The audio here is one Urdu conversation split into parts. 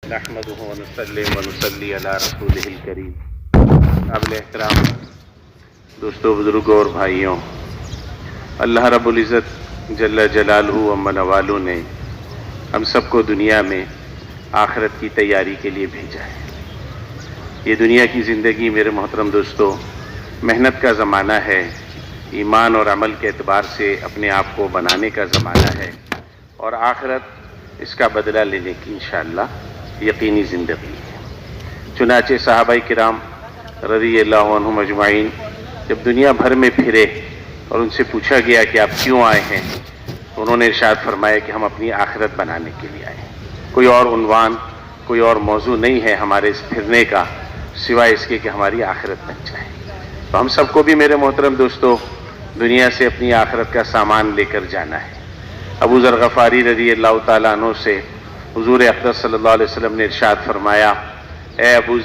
نحمده ونصلي ونصلي علی رسولہ الکریم۔ قابل احترام دوستوں، بزرگوں اور بھائیوں، اللہ رب العزت جل جلالہ و منوالہ نے ہم سب کو دنیا میں آخرت کی تیاری کے لیے بھیجا ہے۔ یہ دنیا کی زندگی میرے محترم دوستوں محنت کا زمانہ ہے، ایمان اور عمل کے اعتبار سے اپنے آپ کو بنانے کا زمانہ ہے، اور آخرت اس کا بدلہ لینے کی انشاءاللہ یقینی زندگی ہے۔ چنانچہ صحابہ کرام رضی اللہ عنہم اجمعین جب دنیا بھر میں پھرے اور ان سے پوچھا گیا کہ آپ کیوں آئے ہیں، تو انہوں نے ارشاد فرمایا کہ ہم اپنی آخرت بنانے کے لیے آئے ہیں۔ کوئی اور عنوان، کوئی اور موضوع نہیں ہے ہمارے اس پھرنے کا سوائے اس کے کہ ہماری آخرت بن جائے۔ تو ہم سب کو بھی میرے محترم دوستو دنیا سے اپنی آخرت کا سامان لے کر جانا ہے۔ ابو ذر غفاری رضی اللہ تعالیٰ عنہ سے حضور اقدس صلی اللہ علیہ وسلم نے ارشاد فرمایا، اے ابو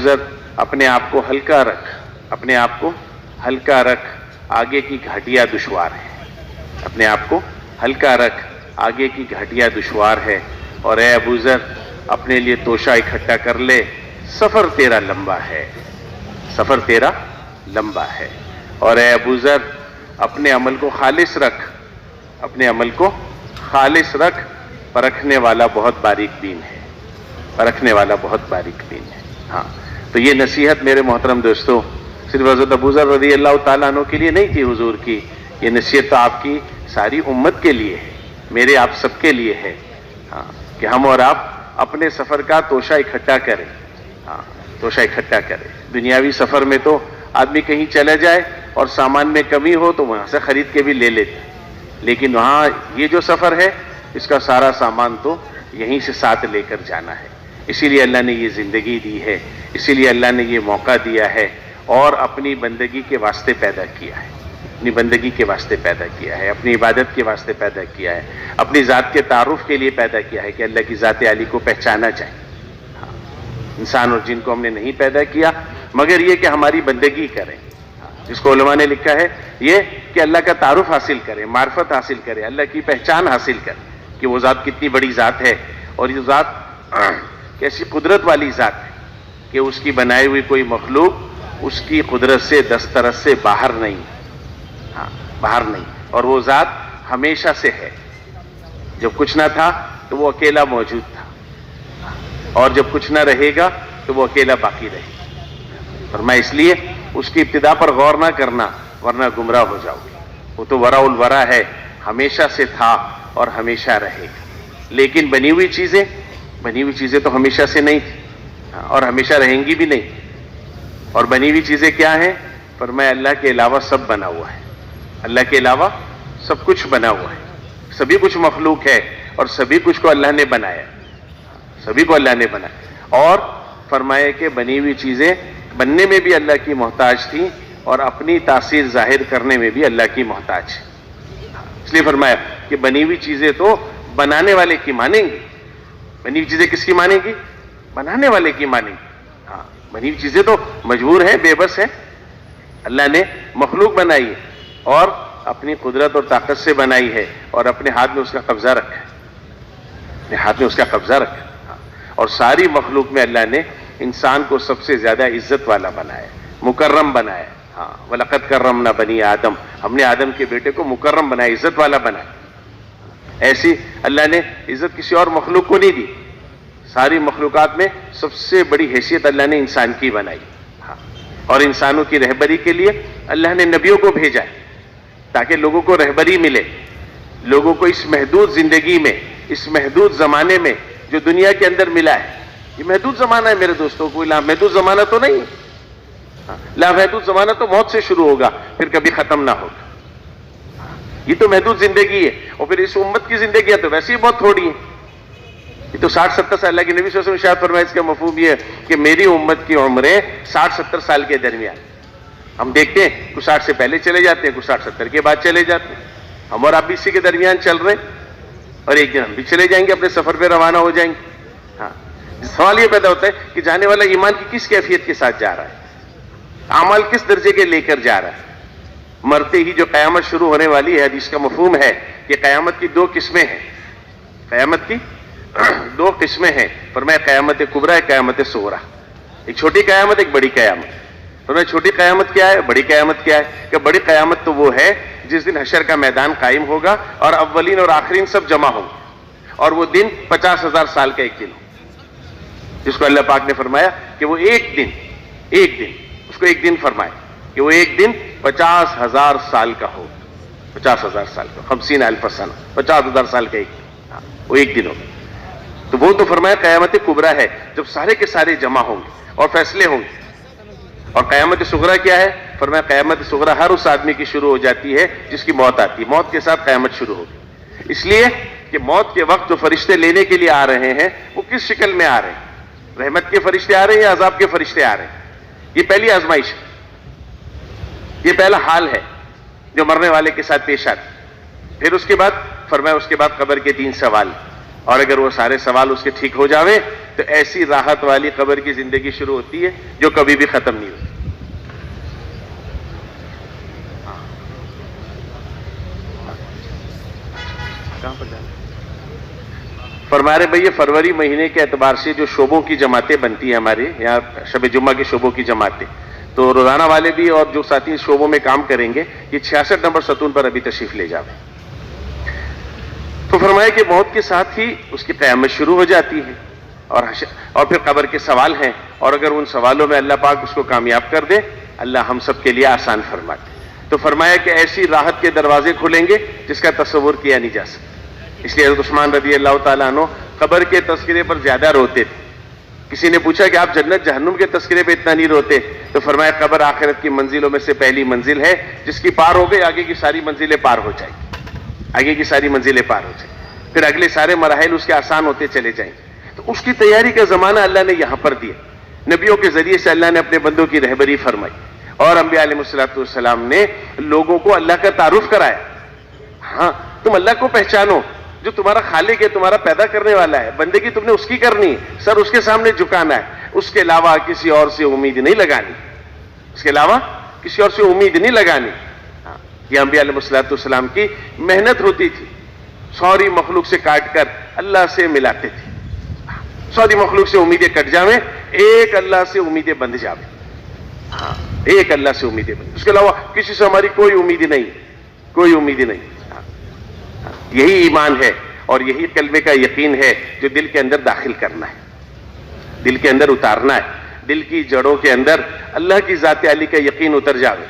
ذر اپنے آپ کو ہلکا رکھ، اپنے آپ کو ہلکا رکھ، آگے کی گھاٹیاں دشوار ہے۔ اپنے آپ کو ہلکا رکھ، آگے کی گھاٹیاں دشوار ہے، اور اے ابو ذر اپنے لیے توشہ اکٹھا کر لے، سفر تیرا لمبا ہے، سفر تیرا لمبا ہے۔ اور اے ابو ذر اپنے عمل کو خالص رکھ، اپنے عمل کو خالص رکھ، پرکھنے والا بہت باریک بین ہے، پرکھنے والا بہت باریک بین ہے۔ ہاں، تو یہ نصیحت میرے محترم دوستو صرف حضرت ابو ذر رضی اللہ تعالیٰ عنہ کے لیے نہیں تھی حضور کی، یہ نصیحت تو آپ کی ساری امت کے لیے ہے، میرے آپ سب کے لیے ہے۔ ہاں، کہ ہم اور آپ اپنے سفر کا توشہ اکٹھا کریں، ہاں توشہ اکٹھا کریں۔ دنیاوی سفر میں تو آدمی کہیں چلا جائے اور سامان میں کمی ہو تو وہاں سے خرید کے بھی لے لیتے، لیکن وہاں یہ جو سفر ہے اس کا سارا سامان تو یہیں سے ساتھ لے کر جانا ہے۔ اسی لیے اللہ نے یہ زندگی دی ہے، اسی لیے اللہ نے یہ موقع دیا ہے، اور اپنی بندگی کے واسطے پیدا کیا ہے، اپنی بندگی کے واسطے پیدا کیا ہے، اپنی عبادت کے واسطے پیدا کیا ہے، اپنی ذات کے تعارف کے لیے پیدا کیا ہے کہ اللہ کی ذات عالی کو پہچانا جائے۔ انسان اور جن کو ہم نے نہیں پیدا کیا مگر یہ کہ ہماری بندگی کریں، جس کو علماء نے لکھا ہے یہ کہ اللہ کا تعارف حاصل کرے، معرفت حاصل کرے، اللہ کی پہچان حاصل کرے کہ وہ ذات کتنی بڑی ذات ہے، اور یہ ذات کیسی قدرت والی ذات ہے کہ اس کی بنائی ہوئی کوئی مخلوق اس کی قدرت سے دسترس سے باہر نہیں، ہاں باہر نہیں، اور وہ ذات ہمیشہ سے ہے۔ جب کچھ نہ تھا تو وہ اکیلا موجود تھا، اور جب کچھ نہ رہے گا تو وہ اکیلا باقی رہے گا۔ فرمایا اس لیے اس کی ابتدا پر غور نہ کرنا ورنہ گمراہ ہو جاؤ گے۔ وہ تو ورا الورا ہے، ہمیشہ سے تھا اور ہمیشہ رہے گا، لیکن بنی ہوئی چیزیں تو ہمیشہ سے نہیں تھی اور ہمیشہ رہیں گی بھی نہیں۔ اور بنی ہوئی چیزیں کیا ہیں؟ فرمایا اللہ کے علاوہ سب بنا ہوا ہے، اللہ کے علاوہ سب کچھ بنا ہوا ہے، سبھی کچھ مخلوق ہے، اور سبھی کچھ کو اللہ نے بنایا، سبھی کو اللہ نے بنایا۔ اور فرمایا کہ بنی ہوئی چیزیں بننے میں بھی اللہ کی محتاج تھی، اور اپنی تاثیر ظاہر کرنے میں بھی اللہ کی محتاج ہے۔ اس لیے فرمایا کہ بنی ہوئی چیزیں تو بنانے والے کی مانیں گی۔ بنی ہوئی چیزیں کس کی مانیں گی؟ بنانے والے کی مانیں گی۔ ہاں، بنی ہوئی چیزیں تو مجبور ہیں، بے بس ہیں۔ اللہ نے مخلوق بنائی ہے اور اپنی قدرت اور طاقت سے بنائی ہے، اور اپنے ہاتھ میں اس کا قبضہ رکھا ہے، اپنے ہاتھ میں اس کا قبضہ رکھا ہے۔ اور ساری مخلوق میں اللہ نے انسان کو سب سے زیادہ عزت والا بنایا، مکرم بنایا۔ ہاں، وَلَقَدْ كَرَّمْنَا بَنِي آدم، ہم نے آدم کے بیٹے کو مکرم بنایا، عزت والا بنایا۔ ایسی اللہ نے عزت کسی اور مخلوق کو نہیں دی۔ ساری مخلوقات میں سب سے بڑی حیثیت اللہ نے انسان کی بنائی۔ ہاں، اور انسانوں کی رہبری کے لیے اللہ نے نبیوں کو بھیجا ہے تاکہ لوگوں کو رہبری ملے، لوگوں کو اس محدود زندگی میں، اس محدود زمانے میں جو دنیا کے اندر ملا ہے۔ یہ محدود زمانہ ہے میرے دوستوں، کوئی لامحدود زمانہ تو نہیں ہے۔ لامحدود زمانہ تو موت سے شروع ہوگا پھر کبھی ختم نہ ہوگا۔ یہ تو محدود زندگی ہے، اور پھر اس امت کی زندگی ہے تو ویسے ہی بہت تھوڑی ہے۔ یہ تو 60-70 سال، اللہ کے نبی صلی اللہ علیہ وسلم شاید فرمایا اس کا مفہوم یہ ہے کہ میری امت کی عمریں 60-70 سال کے درمیان۔ ہم دیکھتے ہیں کچھ 60 سے پہلے چلے جاتے ہیں، کچھ 60-70 کے بعد چلے جاتے ہیں۔ ہم اور آپ بھی اسی کے درمیان چل رہے ہیں، اور ایک دن ہم بھی چلے جائیں گے، اپنے سفر پہ روانہ ہو جائیں گے۔ ہاں، سوال یہ پیدا ہوتا ہے کہ جانے والا ایمان کی کس کیفیت کے ساتھ جا رہا ہے، اعمال کس درجے کے لے کر جا رہا ہے۔ مرتے ہی جو قیامت شروع ہونے والی ہے، حدیث کا مفہوم ہے کہ قیامت کی 2 قسمیں ہیں۔ قیامت کی دو قسمیں ہیں، فرمایا قیامت کبریٰ، قیامت صغریٰ، ایک چھوٹی قیامت، ایک بڑی قیامت۔ فرمایا چھوٹی قیامت کیا ہے، بڑی قیامت کیا ہے؟ کہ بڑی قیامت تو وہ ہے جس دن حشر کا میدان قائم ہوگا اور اولین اور آخرین سب جمع ہوں گے، اور وہ دن 50,000 سال کا ایک دن ہو، جس کو اللہ پاک نے فرمایا کہ وہ ایک دن اس کو ایک دن فرمائے کہ وہ ایک دن 50,000 سال کا ہو، 50,000 سال کا، 50,000 سنہ، 50,000 سال کا ایک دن، وہ ایک دن ہوگا۔ تو وہ تو فرمایا قیامت کبریٰ ہے، جب سارے کے سارے جمع ہوں گے اور فیصلے ہوں گے۔ اور قیامت صغریٰ کیا ہے؟ فرمایا قیامت صغریٰ ہر اس آدمی کی شروع ہو جاتی ہے جس کی موت آتی ہے، موت کے ساتھ قیامت شروع ہوگی۔ اس لیے کہ موت کے وقت جو فرشتے لینے کے لیے آ رہے ہیں وہ کس شکل میں آ رہے ہیں؟ رحمت کے فرشتے آ رہے ہیں یا عذاب کے فرشتے آ رہے ہیں؟ یہ پہلی آزمائش ہے، یہ پہلا حال ہے جو مرنے والے کے ساتھ پیش آتی۔ پھر اس کے بعد فرمایا اس کے بعد قبر کے 3 سوال، اور اگر وہ سارے سوال اس کے ٹھیک ہو جاوے تو ایسی راحت والی قبر کی زندگی شروع ہوتی ہے جو کبھی بھی ختم نہیں ہوتی۔ کہاں پر جانا؟ فرما رہے بھئی فروری مہینے کے اعتبار سے جو شعبوں کی جماعتیں بنتی ہیں ہمارے یہاں، شب جمعہ کے شعبوں کی جماعتیں، تو روزانہ والے بھی اور جو ساتھی شعبوں میں کام کریں گے یہ 66 نمبر ستون پر ابھی تشریف لے جاویں۔ تو فرمایا کہ موت کے ساتھ ہی اس کی قیامت شروع ہو جاتی ہے، اور پھر قبر کے سوال ہیں، اور اگر ان سوالوں میں اللہ پاک اس کو کامیاب کر دے، اللہ ہم سب کے لیے آسان فرما دے۔ تو فرمایا کہ ایسی راحت کے دروازے کھلیں گے جس کا تصور کیا نہیں جا سکتا۔ اس لیے حضرت عثمان رضی اللہ تعالیٰ عنہ قبر کے تذکرے پر زیادہ روتے تھے۔ کسی نے پوچھا کہ آپ جنت جہنم کے تذکرے پہ اتنا نہیں روتے؟ تو فرمایا قبر آخرت کی منزلوں میں سے پہلی منزل ہے، جس کی پار ہو گئی آگے کی ساری منزلیں پار ہو جائیں گی، آگے کی ساری منزلیں پار ہو جائیں گی، پھر اگلے سارے مراحل اس کے آسان ہوتے چلے جائیں گے۔ تو اس کی تیاری کا زمانہ اللہ نے یہاں پر دیا، نبیوں کے ذریعے سے اللہ نے اپنے بندوں کی رہبری فرمائی، اور انبیاء علیہ السلام نے لوگوں کو اللہ کا تعارف کرایا۔ ہاں تم اللہ کو پہچانو جو تمہارا خالق ہے، تمہارا پیدا کرنے والا ہے، بندگی تم نے اس کی کرنی ہے، سر اس کے سامنے جھکانا ہے، اس کے علاوہ کسی اور سے امید نہیں لگانی، اس کے علاوہ کسی اور سے امید نہیں لگانی۔ یہ انبیاء علیہ السلام کی محنت ہوتی تھی، ساری مخلوق سے کاٹ کر اللہ سے ملاتے تھے، ساری مخلوق سے امیدیں کٹ جاویں، ایک اللہ سے امیدیں بندھ جاویں، ایک اللہ سے امیدیں بندھ، اس کے علاوہ کسی سے ہماری کوئی امید نہیں، کوئی امید نہیں۔ یہی ایمان ہے اور یہی کلمے کا یقین ہے جو دل کے اندر داخل کرنا ہے، دل کے اندر اتارنا ہے، دل کی جڑوں کے اندر اللہ کی ذات علی کا یقین اتر جاوے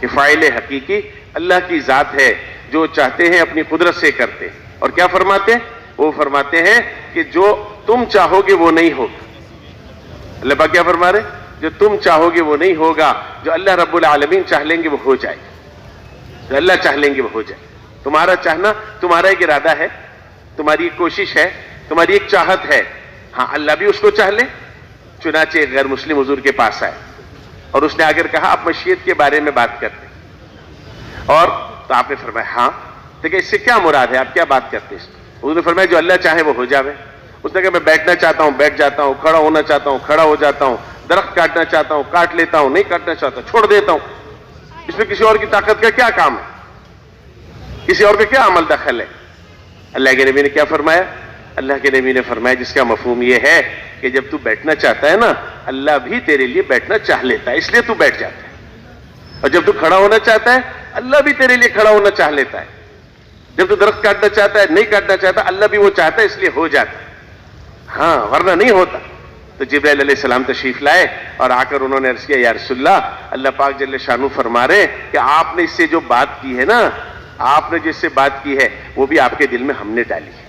کہ فاعل حقیقی اللہ کی ذات ہے، جو چاہتے ہیں اپنی قدرت سے کرتے ہیں۔ اور کیا فرماتے ہیں؟ وہ فرماتے ہیں کہ جو تم چاہو گے وہ نہیں ہوگا۔ اللہ پاک کیا فرما رہے؟ جو تم چاہو گے وہ نہیں ہوگا، جو اللہ رب العالمین چاہ لیں گے وہ ہو جائے گا، جو اللہ چاہ لیں گے وہ ہو جائے گا۔ تمہارا چاہنا تمہارا ایک ارادہ ہے، تمہاری ایک کوشش ہے، تمہاری ایک چاہت ہے، ہاں اللہ بھی اس کو چاہ لے۔ چنانچہ ایک غیر مسلم حضور کے پاس آئے اور اس نے اگر کہا آپ مشیت کے بارے میں بات کرتے ہیں، اور تو آپ نے فرمایا ہاں، تو کہ اس سے کیا مراد ہے، آپ کیا بات کرتے ہیں؟ حضور نے فرمایا جو اللہ چاہے وہ ہو جاوے۔ اس نے کہا میں بیٹھنا چاہتا ہوں بیٹھ جاتا ہوں، کھڑا ہونا چاہتا ہوں کھڑا ہو جاتا ہوں، درخت کاٹنا چاہتا ہوں کاٹ لیتا ہوں، نہیں کاٹنا چاہتا چھوڑ دیتا ہوں، اس میں کسی اور کی طاقت کا کیا کام ہے، کسی اور کا کیا عمل دخل ہے؟ اللہ کے نبی نے کیا فرمایا؟ اللہ کے نبی نے فرمایا جس کا مفہوم یہ ہے کہ جب تو بیٹھنا چاہتا ہے نا، اللہ بھی تیرے لیے بیٹھنا چاہ لیتا ہے، اس لیے تو بیٹھ جاتا ہے، اور جب تو کھڑا ہونا چاہتا ہے اللہ بھی تیرے لیے کھڑا ہونا چاہ لیتا ہے، جب تو درخت کاٹنا چاہتا ہے نہیں کاٹنا چاہتا اللہ بھی وہ چاہتا ہے اس لیے ہو جاتا ہے، ہاں ورنہ نہیں ہوتا۔ تو جبرائیل علیہ السلام تشریف لائے اور آ کر انہوں نے عرض کیا یا رسول اللہ پاک جل شانہ فرما رہے کہ آپ نے اس سے جو بات کی ہے نا، آپ نے جس سے بات کی ہے وہ بھی آپ کے دل میں ہم نے ڈالی ہے۔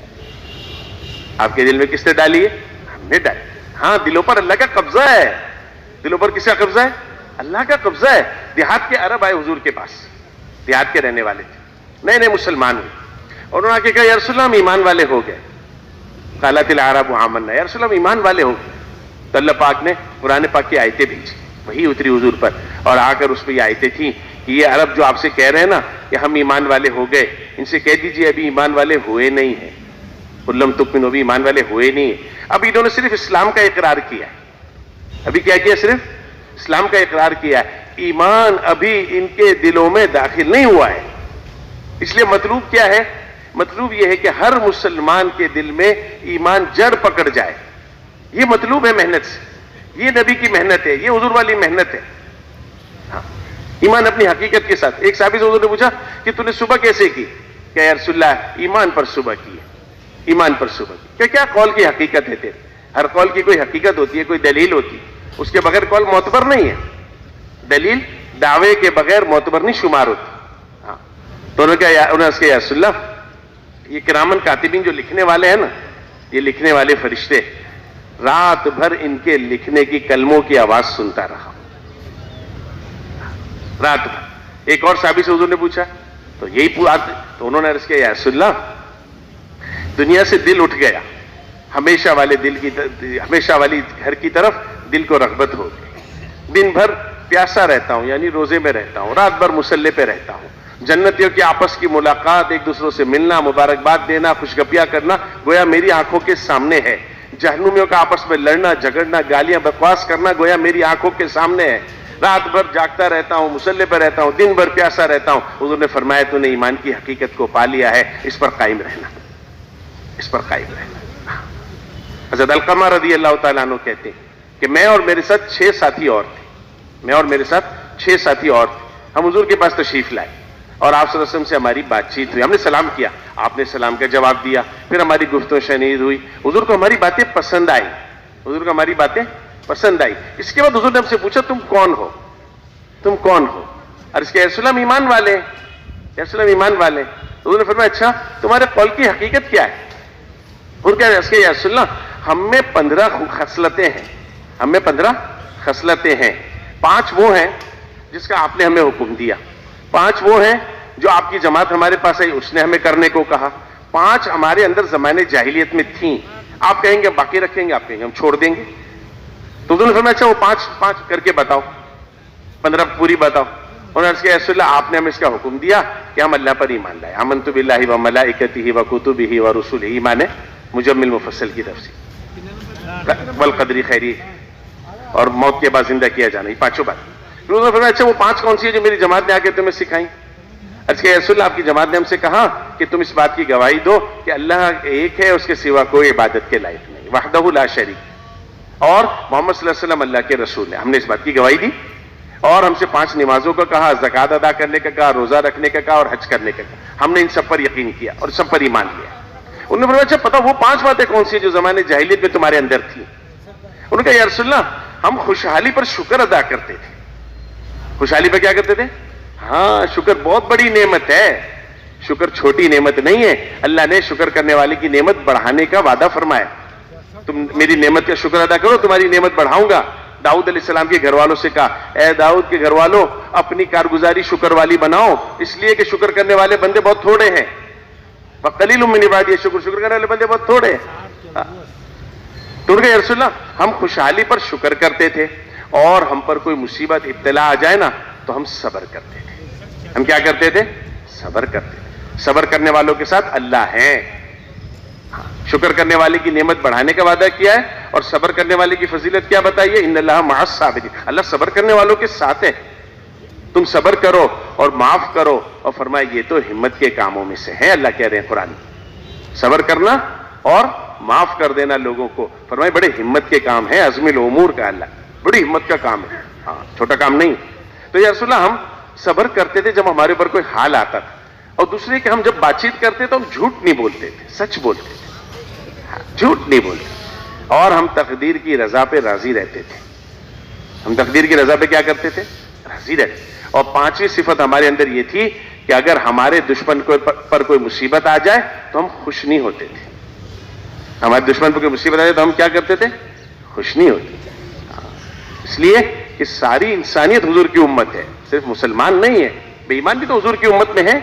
آپ کے دل میں کس نے ڈالی ہے؟ ہم نے ڈالی۔ ہاں دلوں پر اللہ کا قبضہ ہے، دلوں پر کس کا قبضہ ہے؟ اللہ کا قبضہ ہے۔ دیہات کے عرب آئے حضور کے پاس، دیہات کے رہنے والے تھے، نئے نئے مسلمان ہوئے، اور انہوں نے آ کے کہا یا رسول اللہ ہم ایمان والے ہو گئے۔ قالت الاعراب آمنا، یا رسول اللہ ہم ایمان والے ہو گئے۔ تو اللہ پاک نے قرآن پاک کی آیتیں بھیجی، وہی اتری حضور پر، اور آ کر اس پہ یہ آیتیں تھیں کہ یہ عرب جو آپ سے کہہ رہے ہیں نا کہ ہم ایمان والے ہو گئے، ان سے کہہ دیجئے ابھی ایمان والے ہوئے نہیں ہیں، لم تؤمنوا، ابھی ایمان والے ہوئے نہیں ہیں، اب انہوں نے صرف اسلام کا اقرار کیا ہے۔ ابھی کیا کیا؟ صرف اسلام کا اقرار کیا ہے، ایمان ابھی ان کے دلوں میں داخل نہیں ہوا ہے۔ اس لیے مطلوب کیا ہے مطلوب یہ ہے کہ ہر مسلمان کے دل میں ایمان جڑ پکڑ جائے. یہ مطلوب ہے محنت سے. یہ نبی کی محنت ہے, یہ حضور والی محنت ہے. ہاں, ایمان اپنی حقیقت کے ساتھ. ایک صحابی سے حضور نے پوچھا کہ تو نے صبح کیسے کی؟ کہ یا رسول اللہ ایمان پر صبح کی ہے, ایمان پر صبح کی. کیا قول کی حقیقت ہے تیرے؟ ہر قول کی کوئی حقیقت ہوتی ہے, کوئی دلیل ہوتی ہے, اس کے بغیر قول معتبر نہیں ہے. دلیل دعوے کے بغیر معتبر نہیں شمار ہوتی. ہاں, تو انہوں نے کہا یا رسول اللہ یہ کرامن کاتبین جو لکھنے والے ہیں نا, یہ لکھنے والے فرشتے, رات بھر ان کے لکھنے کی کلموں کی آواز سنتا رہا, رات بھر. ایک اور صحابی سے حضور نے پوچھا تو یہی تو انہوں نے عرض کیا یا رسول اللہ دنیا سے دل اٹھ گیا, ہمیشہ والے دل کی ہمیشہ والی گھر کی طرف دل کو رغبت ہو گئی. دن بھر پیاسا رہتا ہوں, یعنی روزے میں رہتا ہوں, رات بھر مصلے پہ رہتا ہوں. جنتیوں کی آپس کی ملاقات, ایک دوسروں سے ملنا, مبارکباد دینا, خوشگپیاں کرنا گویا میری آنکھوں کے سامنے ہے. جہنمیوں کا آپس میں لڑنا جھگڑنا گالیاں بکواس کرنا گویا میری آنکھوں کے سامنے ہے. رات بھر جاگتا رہتا ہوں, مصلے پہ رہتا ہوں, دن بھر پیاسا رہتا ہوں. حضور نے فرمایا تو نے ایمان کی حقیقت کو پا لیا ہے, اس پر قائم رہنا, اس پر قائم رہنا. حضرت علقمہ رضی اللہ تعالیٰ عنہ کہتے ہیں کہ میں اور میرے ساتھ 6 ساتھی اور تھے, میں اور میرے ساتھ 6 ساتھی اور تھے. ہم حضور کے پاس تشریف لائے اور آپ صلی اللہ علیہ وسلم سے ہماری بات چیت ہوئی. ہم نے سلام کیا, آپ نے سلام کا جواب دیا, پھر ہماری گفتگو شنید ہوئی. حضور کو ہماری باتیں پسند آئی, حضور کو ہماری باتیں پسند آئی. اس کے بعد حضور نے ہم سے پوچھا تم کون ہو, تم کون ہو؟ اور اس کے رسول اللہ ایمان والے, رسول اللہ ایمان والے. حضور نے فرمایا اچھا تمہارے قول کی حقیقت کیا ہے؟ حضور کہہ رہے ہیں یا رسول اللہ ہم میں 15 خصلتیں ہیں, ہم میں 15 خصلتیں ہیں. 5 وہ ہیں جس کا آپ نے ہمیں حکم دیا, 5 وہ ہیں جو آپ کی جماعت ہمارے پاس آئی اس نے ہمیں کرنے کو کہا, 5 ہمارے اندر زمانے جاہلیت میں تھیں, آپ کہیں گے باقی رکھیں گے, آپ کہیں گے ہم چھوڑ دیں گے. تو انہوں نے فرمایا اچھا وہ 5 کر کے بتاؤ, 15 پوری بتاؤ. انہوں نے کہا رسول اللہ آپ نے ہمیں اس کا حکم دیا کہ ہم اللہ پر ایمان لائے. آمنت باللہ و ملائکتہ و کتبہ و رسلہ, ایمان ہے مجمل مفصل کی تفصیل, والقدر خیری, اور موت کے بعد زندہ کیا جانا, یہ 5 بات. انہوں نے فرمایا اچھا وہ 5 کون سی ہے جو میری جماعت نے آ کے تمہیں سکھائیں؟ عرض کیا رسول اللہ آپ کی جماعت نے ہم سے کہا کہ تم اس بات کی گواہی دو کہ اللہ ایک ہے, اس کے سوا کوئی عبادت کے لائق نہیں, وحدہ لا شریک, اور محمد صلی اللہ علیہ وسلم اللہ کے رسول ہیں. ہم نے اس بات کی گواہی دی اور ہم سے 5 نمازوں کا کہا, زکوٰۃ ادا کرنے کا کہا, روزہ رکھنے کا کہا اور حج کرنے کا کہا. ہم نے ان سب پر یقین کیا اور سب پر ایمان لیا. انہوں نے فرمایا اچھا پتا وہ 5 باتیں کون سی ہیں جو زمانے جاہلیت میں تمہارے اندر تھی؟ انہوں نے کہا یا رسول اللہ ہم خوشحالی پر شکر ادا کرتے تھے. خوشحالی پر کیا کرتے تھے؟ ہاں شکر بہت بڑی نعمت ہے, شکر چھوٹی نعمت نہیں ہے. اللہ نے شکر کرنے والے کی نعمت بڑھانے کا وعدہ فرمایا, تم میری نعمت کا شکر ادا کرو تمہاری نعمت بڑھاؤں گا. داؤد علیہ السلام کے گھر والوں سے کہا اے داؤد کے گھر والوں اپنی کارگزاری شکر والی بناؤ, اس لیے کہ شکر کرنے والے بندے بہت تھوڑے ہیں. وَقَلِيلٌ مِّنْ عِبَادِيَ الشَّكُورُ, شکر کرنے والے بندے بہت تھوڑے ہیں. تو یا رسول اللہ ہم خوشحالی پر شکر کرتے تھے اور ہم پر کوئی مصیبت ابتلا آ جائے نا تو ہم صبر کرتے تھے. ہم کیا کرتے تھے؟ صبر کرتے تھے. صبر کرنے والوں کے ساتھ اللہ ہے. شکر کرنے والے کی نعمت بڑھانے کا وعدہ کیا ہے اور صبر کرنے والے کی فضیلت کیا بتائیے؟ ان اللہ مع الصابرین, اللہ صبر کرنے والوں کے ساتھ ہے. تم صبر کرو اور معاف کرو, اور فرمایا یہ تو ہمت کے کاموں میں سے ہے. اللہ کہہ رہے ہیں قرآن, صبر کرنا اور معاف کر دینا لوگوں کو, فرمایا بڑے ہمت کے کام ہے. عزم الامور کا اللہ بڑی ہمت کا کام ہے, ہاں چھوٹا کام نہیں. تو یا رسول اللہ ہم صبر کرتے تھے جب ہمارے اوپر کوئی حال آتا تھا, اور دوسرے کہ ہم جب بات چیت کرتے تو ہم جھوٹ نہیں بولتے تھے, سچ بولتے تھے, جھوٹ نہیں بولتے, اور ہم تقدیر کی رضا پہ راضی رہتے تھے. ہم تقدیر کی رضا پہ کیا کرتے تھے؟ راضی رہتے. اور 5ویں صفت ہمارے اندر یہ تھی کہ اگر ہمارے دشمن پر کوئی مصیبت آ جائے تو ہم خوش نہیں ہوتے تھے. ہمارے دشمن پر کوئی مصیبت آ جائے تو ہم کیا کرتے تھے؟ خوش نہیں ہوتے. اس لیے کہ ساری انسانیت حضور کی امت ہے, صرف مسلمان نہیں ہے, بے ایمان بھی تو حضور کی امت میں ہے.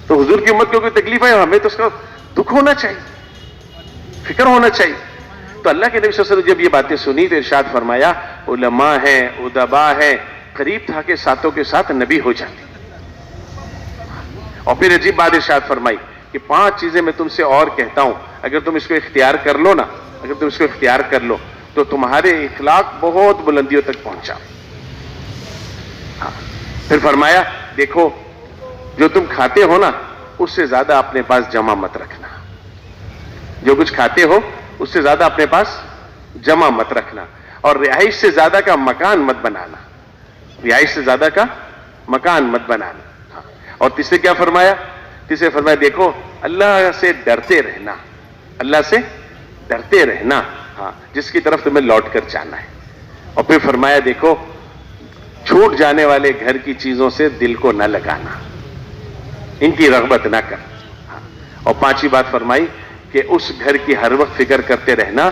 تو حضور کی امت کو کوئی تکلیف ہے ہمیں تو اس کا دکھ ہونا چاہیے, فکر ہونا چاہیے. تو اللہ کے نبی صلی اللہ علیہ وسلم جب یہ باتیں سنی تو ارشاد فرمایا علماء ہیں, ادبا ہیں, قریب تھا کہ ساتوں کے ساتھ نبی ہو جاتے. اور پھر عجیب بات ارشاد فرمائی کہ 5 چیزیں میں تم سے اور کہتا ہوں, اگر تم اس کو اختیار کر لو نا, اگر تم اس کو اختیار کر لو تو تمہارے اخلاق بہت بلندیوں تک پہنچا. پھر فرمایا دیکھو جو تم کھاتے ہو نا اس سے زیادہ اپنے پاس جمع مت رکھنا. جو کچھ کھاتے ہو اس سے زیادہ اپنے پاس جمع مت رکھنا. اور رہائش سے زیادہ کا مکان مت بنانا. رہائش سے زیادہ کا مکان مت بنانا. اور تیسرے کیا فرمایا؟ تیسرے فرمایا دیکھو اللہ سے ڈرتے رہنا. اللہ سے ڈرتے رہنا. ہاں، جس کی طرف تمہیں لوٹ کر جانا ہے. اور پھر فرمایا دیکھو چھوٹ جانے والے گھر کی چیزوں سے دل کو نہ لگانا، ان کی رغبت نہ کر. اور پانچویں بات فرمائی کہ اس گھر کی ہر وقت فکر کرتے رہنا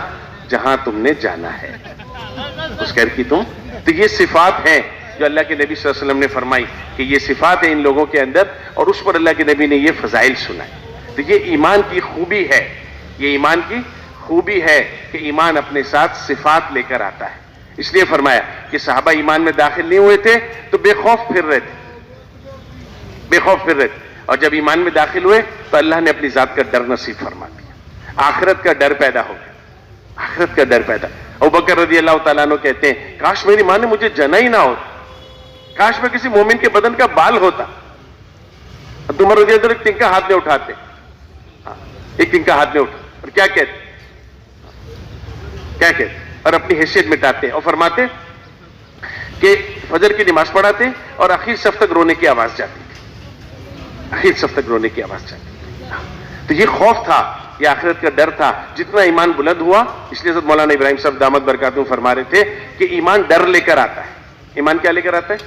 جہاں تم نے جانا ہے، اس گھر کی تم. تو یہ صفات ہیں جو اللہ کے نبی صلی اللہ علیہ وسلم نے فرمائی کہ یہ صفات ہیں ان لوگوں کے اندر، اور اس پر اللہ کے نبی نے یہ فضائل سنائے. تو یہ ایمان کی خوبی ہے، یہ ایمان کی خوبی ہے کہ ایمان اپنے ساتھ صفات لے کر آتا ہے. اس لیے فرمایا کہ صحابہ ایمان میں داخل نہیں ہوئے تھے تو بے خوف پھر رہے تھے، بے خوف پھر رہے تھے. اور جب ایمان میں داخل ہوئے تو اللہ نے اپنی ذات کا ڈر نصیب فرما دیا. آخرت کا ڈر پیدا ہو گیا، آخرت کا ڈر پیدا. ابوبکر رضی اللہ تعالیٰ عنہ کہتے ہیں کاش میری ماں نے مجھے جنا ہی نہ ہوتا، کاش میں کسی مومن کے بدن کا بال ہوتا. عمر رضی اللہ عنہ ایک تنکا ہاتھ میں اٹھاتے، ایک تنکا ہاتھ میں اٹھا اور کیا کہتے، کیا کہتے، اور اپنی حیثیت مٹاتے اور فرماتے کہ فجر کی نماز پڑھاتے اور آخر صف تک رونے کی آواز جاتی تھی، آخر صف تک رونے کی آواز جاتی تھی. تو یہ خوف تھا، یہ آخرت کا ڈر تھا. جتنا ایمان بلند ہوا، اس لیے حضرت مولانا ابراہیم صاحب دامت برکاتہم فرما رہے تھے کہ ایمان ڈر لے کر آتا ہے. ایمان کیا لے کر آتا ہے؟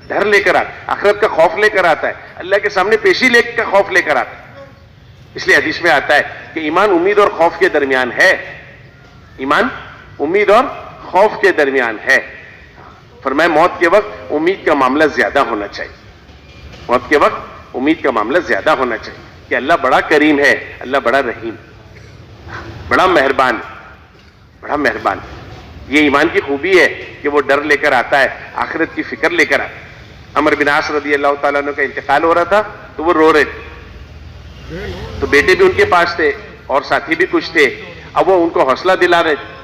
ڈر لے کر آتا ہے. آخرت کا خوف لے کر آتا ہے. اللہ کے سامنے پیشی لے کر خوف لے کر آتا ہے. اس لیے حدیث میں آتا ہے کہ ایمان امید اور خوف کے درمیان ہے. ایمان امید اور خوف کے درمیان ہے. فرمایا موت کے وقت امید کا معاملہ زیادہ ہونا چاہیے. موت کے وقت امید کا معاملہ زیادہ ہونا چاہیے کہ اللہ بڑا کریم ہے، اللہ بڑا رحیم، بڑا مہربان، بڑا مہربان. یہ ایمان کی خوبی ہے کہ وہ ڈر لے کر آتا ہے، آخرت کی فکر لے کر آتا ہے. عمر بن عاص رضی اللہ تعالیٰ عنہ کا انتقال ہو رہا تھا تو وہ رو رہے تھے. تو بیٹے بھی ان کے پاس تھے اور ساتھی بھی کچھ تھے. اب وہ ان کو حوصلہ دلا رہے تھے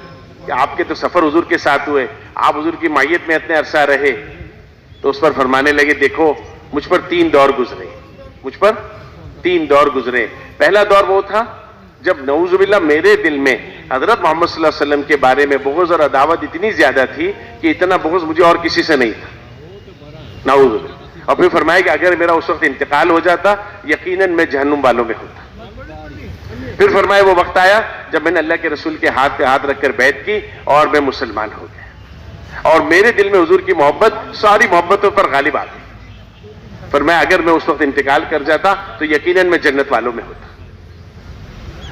کہ آپ کے تو سفر حضور کے ساتھ ہوئے، آپ حضور کی مائیت میں اتنے عرصہ رہے. تو اس پر فرمانے لگے دیکھو مجھ پر 3 دور گزرے، مجھ پر 3 دور گزرے. پہلا دور وہ تھا جب نعوذ باللہ میرے دل میں حضرت محمد صلی اللہ علیہ وسلم کے بارے میں بغض اور عداوت اتنی زیادہ تھی کہ اتنا بغض مجھے اور کسی سے نہیں تھا، نعوذ باللہ. اور پھر فرمایا کہ اگر میرا اس وقت انتقال ہو جاتا یقیناً میں جہنم والوں میں ہوتا. پھر فرمایا وہ وقت آیا جب میں نے اللہ کے رسول کے ہاتھ پہ ہاتھ رکھ کر بیعت کی اور میں مسلمان ہو گیا، اور میرے دل میں حضور کی محبت ساری محبتوں پر غالب آ گئی. فرمایا اگر میں اس وقت انتقال کر جاتا تو یقیناً میں جنت والوں میں ہوتا.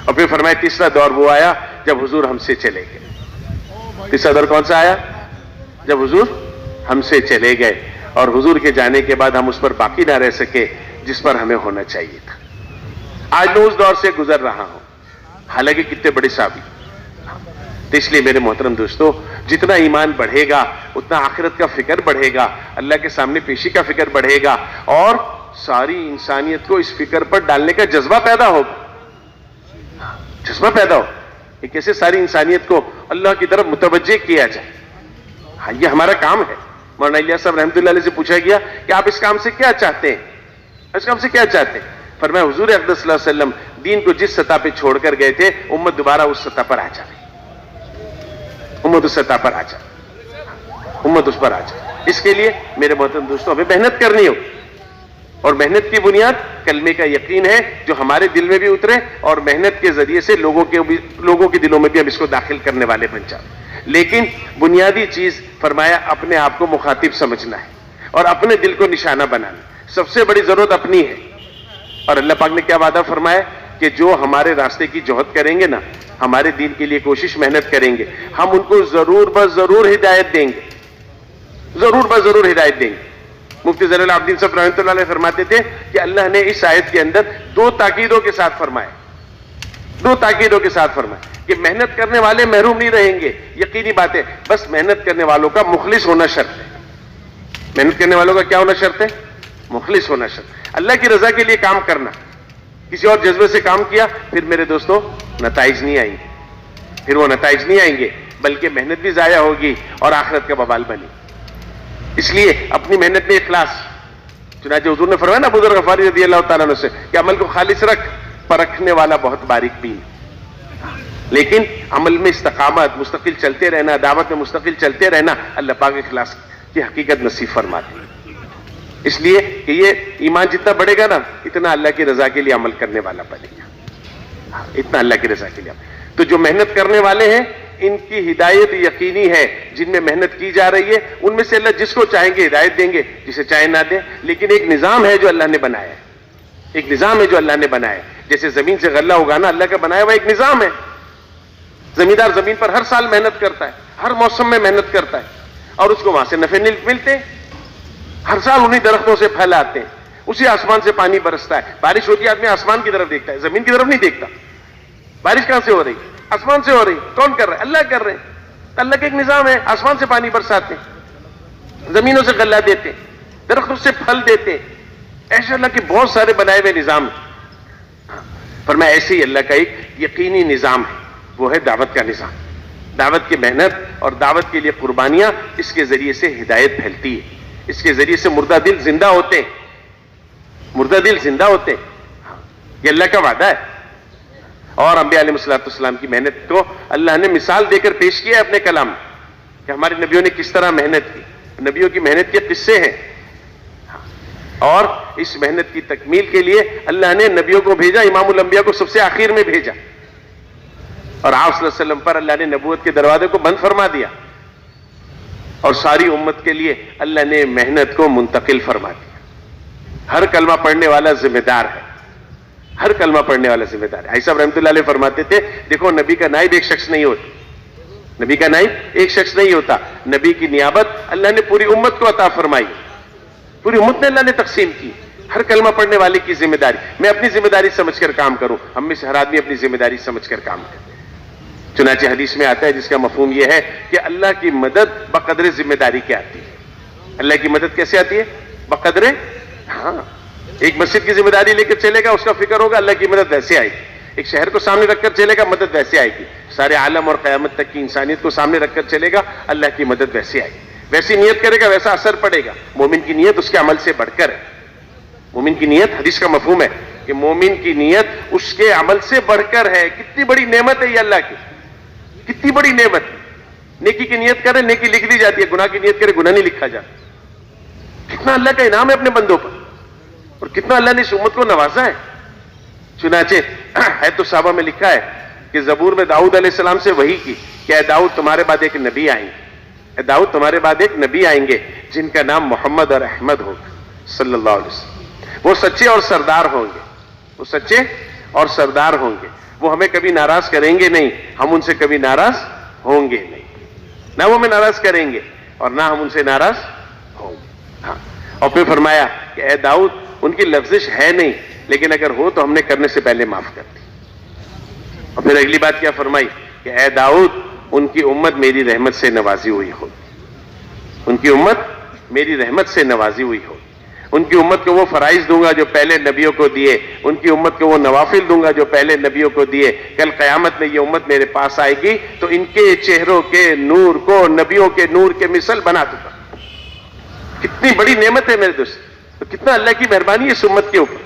اور پھر فرمایا تیسرا دور وہ آیا جب حضور ہم سے چلے گئے. تیسرا دور کون سا آیا؟ جب حضور ہم سے چلے گئے اور حضور کے جانے کے بعد ہم اس پر باقی نہ رہ سکے جس پر ہمیں ہونا چاہیے تھا. آج میں اس دور سے گزر رہا ہوں، حالانکہ کتنے بڑے صحابی. تو اس لیے میرے محترم دوستو جتنا ایمان بڑھے گا اتنا آخرت کا فکر بڑھے گا، اللہ کے سامنے پیشی کا فکر بڑھے گا، اور ساری انسانیت کو اس فکر پر ڈالنے کا جذبہ پیدا ہوگا. جذبہ پیدا ہو کہ کیسے ساری انسانیت کو اللہ کی طرف متوجہ کیا جائے. ہاں یہ ہمارا کام ہے. مولانا الیاس صاحب رحمۃ اللہ علیہ سے پوچھا گیا کہ آپ اس کام سے کیا چاہتے ہیں، اس کام سے کیا چاہتے ہیں؟ فرمایا حضور اقدس صلی اللہ علیہ وسلم دین کو جس سطح پہ چھوڑ کر گئے تھے امت دوبارہ اس سطح پر آ جائے، امت اس سطح پر آ جائے، امت اس پر آ جائے. اس کے لیے میرے محترم دوستوں ہمیں محنت کرنی ہو، اور محنت کی بنیاد کلمے کا یقین ہے جو ہمارے دل میں بھی اترے اور محنت کے ذریعے سے لوگوں کے دلوں میں بھی ہم اس کو داخل کرنے والے بن جائیں. لیکن بنیادی چیز فرمایا اپنے آپ کو مخاطب سمجھنا ہے اور اپنے دل کو نشانہ بنانا. سب سے بڑی ضرورت اپنی ہے. اور اللہ پاک نے کیا وعدہ فرمایا کہ جو ہمارے راستے کی جوہد کریں گے نا، ہمارے دین کے لیے کوشش محنت کریں گے، ہم ان کو ضرور بضرور ہدایت دیں گے، ضرور بضرور ہدایت دیں گے. مفتی ذیل العابدین صاحب رحمۃ اللہ علیہ فرماتے تھے کہ اللہ نے اس آیت کے اندر 2 تاکیدوں کے ساتھ فرمایا، 2 تاکیدوں کے ساتھ فرمایا کہ محنت کرنے والے محروم نہیں رہیں گے. یقینی بات ہے، بس محنت کرنے والوں کا مخلص ہونا شرط ہے. محنت کرنے والوں کا کیا ہونا شرط ہے؟ مخلص ہونا شرط. اللہ کی رضا کے لیے کام کرنا. کسی اور جذبے سے کام کیا پھر میرے دوستوں نتائج نہیں آئیں گے، پھر وہ نتائج نہیں آئیں گے، بلکہ محنت بھی ضائع ہوگی اور آخرت کا بوال بنی. اس لیے اپنی محنت میں اخلاص، چنانچہ حضور نے فرمایا نا ابو ذر غفاری رضی اللہ تعالیٰ عنہ سے کہ عمل کو خالص رکھ، پرکھنے والا بہت باریک بین، لیکن عمل میں استقامت، مستقل چلتے رہنا، دعوت میں مستقل چلتے رہنا، اللہ پاک اخلاص کی حقیقت نصیب فرماتے ہیں۔ اس لیے کہ یہ ایمان جتنا بڑھے گا نا اتنا اللہ کی رضا کے لیے عمل کرنے والا بنے گا، اتنا اللہ کی رضا کے لیے۔ تو جو محنت کرنے والے ہیں ان کی ہدایت یقینی ہے، جن میں محنت کی جا رہی ہے ان میں سے اللہ جس کو چاہیں گے ہدایت دیں گے، جسے چاہے نہ دیں، لیکن ایک نظام ہے جو اللہ نے بنایا ہے، ایک نظام ہے جو اللہ نے بنایا ہے۔ جیسے زمین سے غلہ اگانا اللہ کا بنایا ہوا ایک نظام ہے۔ زمیندار زمین پر ہر سال محنت کرتا ہے، ہر موسم میں محنت کرتا ہے، اور اس کو وہاں سے نفع ملتے ہیں، ہر سال انہی درختوں سے پھل آتے ہیں، اسی آسمان سے پانی برستا ہے، بارش ہوتی ہے آدمی آسمان کی طرف دیکھتا ہے، زمین کی طرف نہیں دیکھتا۔ بارش کہاں سے ہو رہی؟ آسمان سے ہو رہی۔ کون کر رہا ہے؟ اللہ کر رہے ہیں۔ اللہ کا ایک نظام ہے، آسمان سے پانی برساتے ہیں، زمینوں سے غلہ دیتے ہیں، درختوں سے پھل دیتے ہیں، ایسے اللہ کے بہت سارے بنائے ہوئے نظام ہیں۔ فرمایا ایسے ہی اللہ کا ایک یقینی نظام ہے، وہ ہے دعوت کا نظام۔ دعوت کی محنت اور دعوت کے لیے قربانیاں، اس کے ذریعے سے ہدایت پھیلتی ہے، اس کے ذریعے سے مردہ دل زندہ ہوتے ہیں، مردہ دل زندہ ہوتے ہیں۔ یہ اللہ کا وعدہ ہے۔ اور انبیاء علیہ السلام کی محنت کو اللہ نے مثال دے کر پیش کیا ہے اپنے کلام میں کہ ہمارے نبیوں نے کس طرح محنت کی، نبیوں کی محنت کے قصے ہیں، اور اس محنت کی تکمیل کے لیے اللہ نے نبیوں کو بھیجا، امام الانبیاء کو سب سے آخر میں بھیجا، اور آپ صلی اللہ علیہ وسلم پر اللہ نے نبوت کے دروازے کو بند فرما دیا، اور ساری امت کے لیے اللہ نے محنت کو منتقل فرما دیا۔ ہر کلمہ پڑھنے والا ذمہ دار ہے، ہر کلمہ پڑھنے والا ذمہ دار ہے۔ حاجی صاحب رحمۃ اللہ علیہ فرماتے تھے دیکھو نبی کا نائب ایک شخص نہیں ہوتا، نبی کا نائب ایک شخص نہیں ہوتا، نبی کی نیابت اللہ نے پوری امت کو عطا فرمائی، پوری امت نے اللہ نے تقسیم کی۔ ہر کلمہ پڑھنے والے کی ذمہ داری، میں اپنی ذمہ داری سمجھ کر کام کروں، ہم میں سے ہر آدمی اپنی ذمہ داری سمجھ کر کام کرے۔ چنانچہ حدیث میں آتا ہے جس کا مفہوم یہ ہے کہ اللہ کی مدد بقدر ذمہ داری کے آتی ہے۔ اللہ کی مدد کیسے آتی ہے؟ بقدر، ہاں ایک مسجد کی ذمہ داری لے کر چلے گا، اس کا فکر ہوگا، اللہ کی مدد ویسے آئے گی۔ ایک شہر کو سامنے رکھ کر چلے گا، مدد ویسے آئے گی۔ سارے عالم اور قیامت تک کی انسانیت کو سامنے رکھ کر چلے گا، اللہ کی مدد ویسے آئے گی۔ ویسی نیت کرے گا ویسا اثر پڑے گا۔ مومن کی نیت اس کے عمل سے بڑھ کر ہے، مومن کی نیت، حدیث کا مفہوم ہے کہ مومن کی نیت اس کے عمل سے بڑھ کر ہے۔ کتنی بڑی نعمت ہے یہ اللہ کی، کتنی بڑی نعمت۔ نیکی کی نیت کرے نیکی لکھ دی جاتی ہے، گناہ کی نیت کرے گناہ نہیں لکھا جاتا۔ کتنا اللہ کا انعام ہے اپنے بندوں پر، اور کتنا اللہ نے اس امت کو نوازا ہے۔ چنانچہ ہے تو صحابہ میں لکھا ہے کہ زبور میں داؤد علیہ السلام سے وحی کی کہ اے داؤد تمہارے بعد ایک نبی آئیں گے، اے داؤد تمہارے بعد ایک نبی آئیں گے جن کا نام محمد اور احمد ہوگا صلی اللہ علیہ وسلم۔ وہ سچے اور سردار ہوں گے، وہ سچے اور سردار ہوں گے، وہ ہمیں کبھی ناراض کریں گے نہیں، ہم ان سے کبھی ناراض ہوں گے نہیں، نہ وہ ہمیں ناراض کریں گے اور نہ ہم ان سے ناراض ہوں گے۔ ہاں، اور پھر فرمایا کہ اے داؤد ان کی لفظش ہے نہیں، لیکن اگر ہو تو ہم نے کرنے سے پہلے معاف کر دی۔ اور پھر اگلی بات کیا فرمائی کہ اے داؤد ان کی امت میری رحمت سے نوازی ہوئی ہو، ان کی امت میری رحمت سے نوازی ہوئی ہو، ان کی امت کو وہ فرائض دوں گا جو پہلے نبیوں کو دیے، ان کی امت کو وہ نوافل دوں گا جو پہلے نبیوں کو دیے۔ کل قیامت میں یہ امت میرے پاس آئے گی تو ان کے چہروں کے نور کو نبیوں کے نور کے مثل بنا دوں گا۔ کتنی بڑی نعمت ہے میرے دوست، تو کتنا اللہ کی مہربانی ہے اس امت کے اوپر۔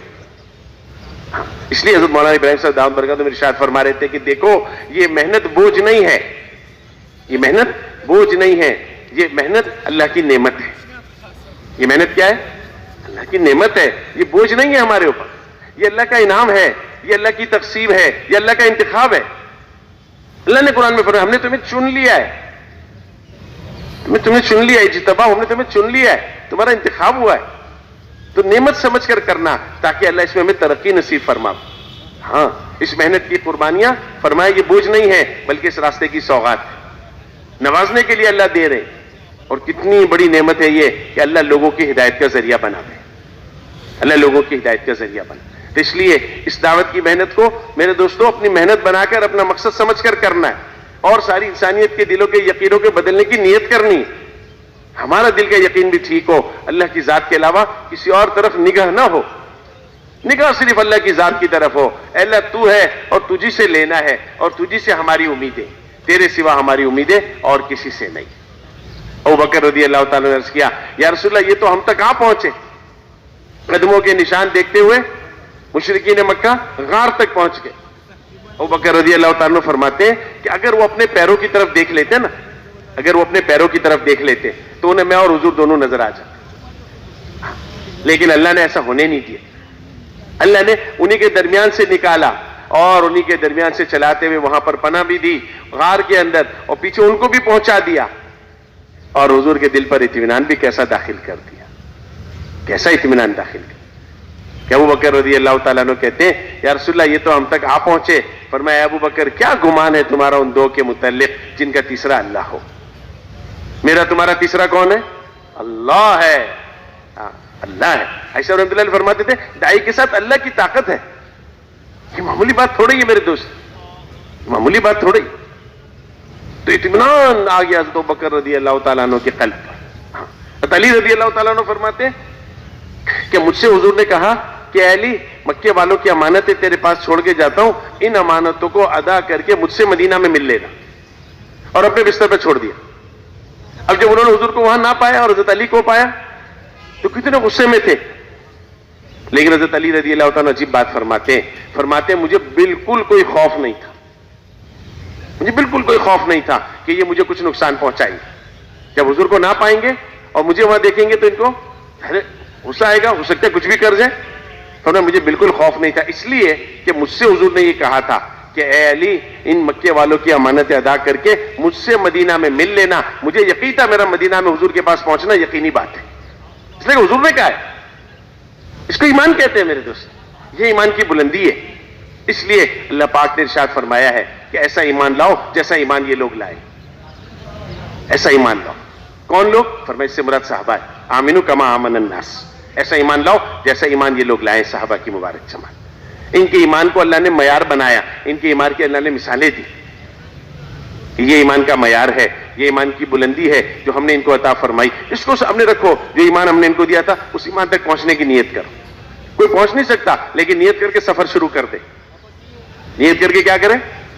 اس لیے حضرت مولانا ابراہیم صاحب دامت برکاتہ میں ارشاد فرما رہے تھے کہ دیکھو یہ محنت بوجھ نہیں ہے، یہ محنت بوجھ نہیں ہے، یہ محنت اللہ کی نعمت ہے۔ یہ محنت کیا ہے؟ اللہ کی نعمت ہے، یہ بوجھ نہیں ہے ہمارے اوپر، یہ اللہ کا انعام ہے، یہ اللہ کی تقسیم ہے، یہ اللہ کا انتخاب ہے۔ اللہ نے قرآن میں فرمایا ہم نے تمہیں چن لیا ہے، ہمیں تمہیں چن لیا ہے، اجتبا ہم نے تمہیں چن لیا ہے، تمہارا انتخاب ہوا ہے، تو نعمت سمجھ کر کرنا تاکہ اللہ اس میں ہمیں ترقی نصیب فرما۔ ہاں اس محنت کی قربانیاں فرمایا یہ بوجھ نہیں ہے بلکہ اس راستے کی سوغات ہے، نوازنے کے لیے اللہ دے رہے۔ اور کتنی بڑی نعمت ہے یہ کہ اللہ لوگوں کی ہدایت کا ذریعہ بنا دے، اللہ لوگوں کی ہدایت کا ذریعہ بنا۔ تو اس لیے اس دعوت کی محنت کو میرے دوستوں اپنی محنت بنا کر اپنا مقصد سمجھ کر کرنا ہے، اور ساری انسانیت کے دلوں کے یقینوں کے بدلنے کی نیت کرنی ہے۔ ہمارا دل کا یقین بھی ٹھیک ہو، اللہ کی ذات کے علاوہ کسی اور طرف نگاہ نہ ہو، نگاہ صرف اللہ کی ذات کی طرف ہو۔ اے اللہ تو ہے اور تجھی سے لینا ہے اور تجھی سے ہماری امیدیں، تیرے سوا ہماری امیدیں اور کسی سے نہیں۔ ابو بکر رضی اللہ تعالیٰ نے عرض کیا یا رسول اللہ یہ تو ہم تک آ پہنچے، قدموں کے نشان دیکھتے ہوئے مشرکین مکہ غار تک پہنچ گئے. ابو بکر رضی اللہ تعالیٰ عنہ فرماتے ہیں کہ اگر وہ اپنے پیروں کی طرف دیکھ لیتے نا، اگر وہ اپنے پیروں کی طرف دیکھ لیتے تو انہیں میں اور حضور دونوں نظر آ جاتے، لیکن اللہ نے ایسا ہونے نہیں دیا. اللہ نے انہی کے درمیان سے نکالا اور انہی کے درمیان سے چلاتے ہوئے وہاں پر پناہ بھی دی غار کے اندر، اور پیچھے ان کو بھی پہنچا دیا، اور حضور کے دل پر اطمینان بھی کیسا داخل کر دیا، کیسا اطمینان داخل کر. کہ ابو بکر رضی اللہ تعالیٰ عنہ کہتے ہیں یا رسول اللہ یہ تو ہم تک آ پہنچے. فرمایا ابو بکر کیا گمان ہے تمہارا ان دو کے متعلق جن کا تیسرا اللہ ہو؟ میرا تمہارا تیسرا کون ہے؟ اللہ ہے. اللہ ہے. عائشہ رحمۃ اللہ علیہ فرماتے تھے دائی کے ساتھ اللہ کی طاقت ہے. یہ معمولی بات تھوڑی ہے میرے دوست، معمولی بات تھوڑی. تو اطمینان آ گیا حضرت ابو بکر رضی اللہ تعالیٰ عنہ کے قلب پر. علی رضی اللہ تعالیٰ عنہ فرماتے ہیں کہ مجھ سے حضور نے کہا کہ اے علی مکے والوں کی امانتیں تیرے پاس چھوڑ کے جاتا ہوں، ان امانتوں کو ادا کر کے مجھ سے مدینہ میں مل لینا، اور اپنے بستر پہ چھوڑ دیا. اب جب انہوں نے حضور کو وہاں نہ پایا اور حضرت علی کو پایا تو کتنے غصے میں تھے. لیکن حضرت علی رضی اللہ تعالیٰ عجیب بات فرماتے ہیں مجھے بالکل کوئی خوف نہیں تھا، مجھے بالکل کوئی خوف نہیں تھا کہ یہ مجھے کچھ نقصان پہنچائیں گے. جب حضور کو نہ پائیں گے اور مجھے وہاں دیکھیں گے تو ان کو غصہ آئے گا، ہو سکتا ہے کچھ بھی کر جائے. تو مجھے بالکل خوف نہیں تھا، اس لیے کہ مجھ سے حضور نے یہ کہا تھا کہ اے علی ان مکے والوں کی امانتیں ادا کر کے مجھ سے مدینہ میں مل لینا. مجھے یقین تھا میرا مدینہ میں حضور کے پاس پہنچنا یقینی بات ہے، اس لیے حضور نے کہا ہے. اس کو ایمان کہتے ہیں میرے دوست، یہ ایمان کی بلندی ہے. اس لیے اللہ پاک نے ارشاد فرمایا ہے کہ ایسا ایمان لاؤ جیسا ایمان یہ لوگ لائے، ایسا ایمان لاؤ. کون لوگ؟ فرمایا اس سے مراد صحابہ ہے. آمنو کما آمن الناس، ایسا ایمان لاؤ جیسا ایمان یہ لوگ لائے، صحابہ کی مبارک جماعت. ان کے ایمان کو اللہ نے معیار بنایا، ان کے ایمان کے اللہ نے مثالیں دی. یہ ایمان کا معیار ہے، یہ ایمان کی بلندی ہے جو ہم نے ان کو عطا فرمائی. اس کو سامنے رکھو، جو ایمان ہم نے ان کو دیا تھا اس ایمان تک پہنچنے کی نیت کرو. کوئی پہنچ نہیں سکتا لیکن نیت کر کے سفر شروع کر دے. نیت کر کے کیا کریں؟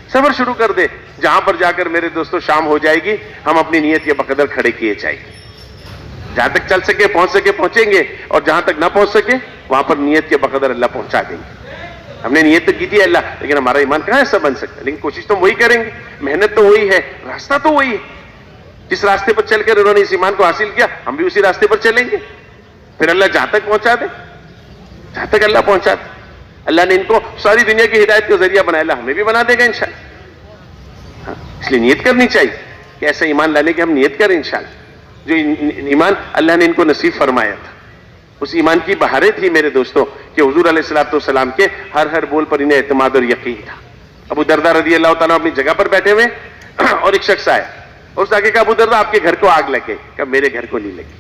سفر شروع کر دے. جہاں پر جا کر میرے دوستو شام ہو جائے گی، ہم اپنی نیت کے بقدر کھڑے کیے جائیں گے. جہاں تک چل سکے پہنچ سکے پہنچیں گے، اور جہاں تک نہ پہنچ سکے وہاں پر نیت کے بقدر اللہ پہنچا دیں گے. ہم نے نیت تو کی تھی اللہ، لیکن ہمارا ایمان کہاں ایسا بن سکتا ہے؟ لیکن کوشش تو وہی کریں گے، محنت تو وہی ہے، راستہ تو وہی ہے. جس راستے پر چل کر انہوں نے اس ایمان کو حاصل کیا ہم بھی اسی راستے پر چلیں گے. پھر اللہ جہاں تک پہنچا دے، جہاں تک اللہ پہنچا دے. اللہ نے ان کو ساری دنیا کی ہدایت کا ذریعہ بنایا، اللہ ہمیں بھی بنا دے گا انشاءاللہ. اس لیے نیت کرنی چاہیے کہ ایسا ایمان لانے کی ہم نیت کریں انشاءاللہ. جو ایمان اللہ نے ان کو نصیب فرمایا تھا، اس ایمان کی بہاریں تھی میرے دوستوں کہ حضور علیہ الصلوۃ والسلام کے ہر بول پر انہیں اعتماد اور یقین تھا. ابو درداء رضی اللہ تعالیٰ اپنی جگہ پر بیٹھے ہوئے اور ایک شخص آیا اور اس آگے کہا ابو درداء آپ کے گھر کو آگ لگے. کہ میرے گھر کو نہیں لگی.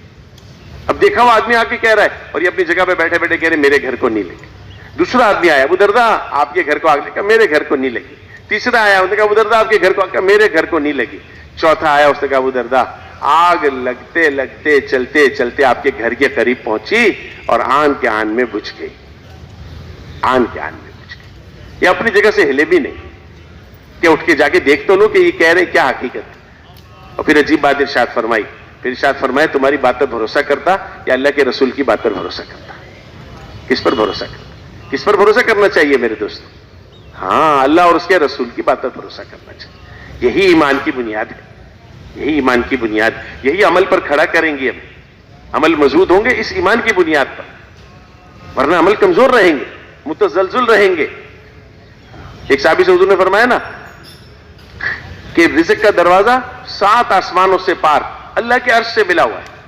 اب دیکھا وہ آدمی آ کے کہہ رہا ہے اور یہ اپنی جگہ پہ بیٹھے بیٹھے کہہ رہے میرے گھر کو نہیں لگی. دوسرا آدمی آیا ابو درداء آپ کے گھر کو آگ لگی. کہ میرے گھر کو نہیں لگی. تیسرا آیا اس نے کہا ابو درداء آپ کے گھر کو، کہ میرے گھر کو نہیں لگی. چوتھا آیا اس نے کہا ابو درداء آگ لگتے لگتے چلتے چلتے آپ کے گھر کے قریب پہنچی اور آن کے آن میں بجھ گئی. آن کے آن میں بجھ گئی. یہ اپنی جگہ سے ہلے بھی نہیں کہ اٹھ کے جا کے دیکھ تو لو کہ یہ کہہ رہے کیا حقیقت. اور پھر عجیب بات ارشاد فرمائی، پھر ارشاد فرمایا تمہاری بات پر بھروسہ کرتا یا اللہ کے رسول کی بات پر بھروسہ کرتا؟ کس پر بھروسہ کرتا؟ کس پر بھروسہ کرنا چاہیے میرے دوست؟ ہاں اللہ اور اس کے رسول کی بات پر بھروسہ کرنا چاہیے. یہی ایمان کی بنیاد ہے، یہی ایمان کی بنیاد، یہی عمل پر کھڑا کریں گے. ہم عمل مضبوط ہوں گے اس ایمان کی بنیاد پر، ورنہ عمل کمزور رہیں گے، متزلزل رہیں گے. ایک صحابی سے حضور نے فرمایا نا کہ رزق کا دروازہ 7 آسمانوں سے پار اللہ کے عرش سے ملا ہوا ہے.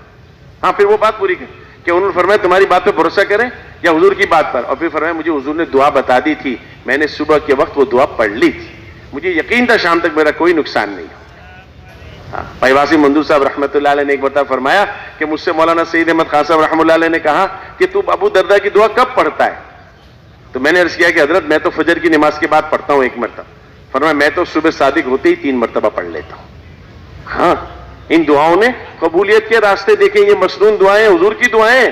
ہاں پھر وہ بات پوری کریں کہ انہوں نے فرمایا تمہاری بات پہ بھروسہ کریں یا حضور کی بات پر. اور پھر فرمایا مجھے حضور نے دعا بتا دی تھی، میں نے صبح کے وقت وہ دعا پڑھ لی تھی، مجھے یقین تھا شام تک میرا کوئی نقصان نہیں ہو. پائیواسی مندور صاحب رحمۃ اللہ علیہ نے ایک مرتبہ فرمایا کہ مجھ سے مولانا سید احمد خان صاحب رحمۃ اللہ علیہ نے کہا کہ تو ابو درداء کی دعا کب پڑھتا ہے؟ تو میں نے عرض کیا کہ حضرت میں تو فجر کی نماز کے بعد پڑھتا ہوں 1 مرتبہ. فرمایا میں تو صبح صادق ہوتے ہی 3 مرتبہ پڑھ لیتا ہوں. ہاں ان دعاؤں نے قبولیت کے راستے دیکھے. یہ مسنون دعائیں حضور کی دعائیں،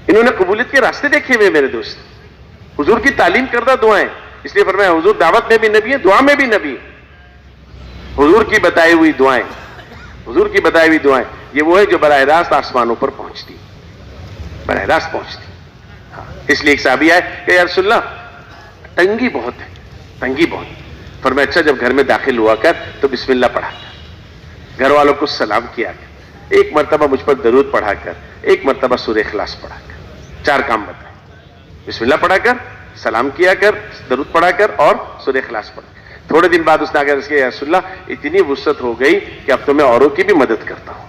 انہوں نے قبولیت کے راستے دیکھے ہوئے میرے دوست، حضور کی تعلیم کردہ دعائیں. اس لیے فرمایا حضور دعوت میں بھی نبی ہے، دعا میں بھی نبی ہے. حضور کی بتائی ہوئی دعائیں، حضور کی بتائی ہوئی دعائیں یہ وہ ہے جو براہ راست آسمانوں پر پہنچتی. براہ راست پہنچتی. ہاں اس لیے ایک صحابی آئے کہ یا رسول اللہ تنگی بہت ہے، تنگی بہت. فرمایا اچھا جب گھر میں داخل ہوا کر تو بسم اللہ پڑھا کر، گھر والوں کو سلام کیا کر، ایک مرتبہ مجھ پر درود پڑھا کر، ایک مرتبہ سورہ اخلاص پڑھا کر. 4 کام بتائے. بسم اللہ پڑھا کر، سلام کیا کر، درود پڑھا کر اور سورہ اخلاص پڑھا. تھوڑے دن بعد اس نے آ کر یا رسول اللہ اتنی وسعت ہو گئی کہ اب تو میں اوروں کی بھی مدد کرتا ہوں،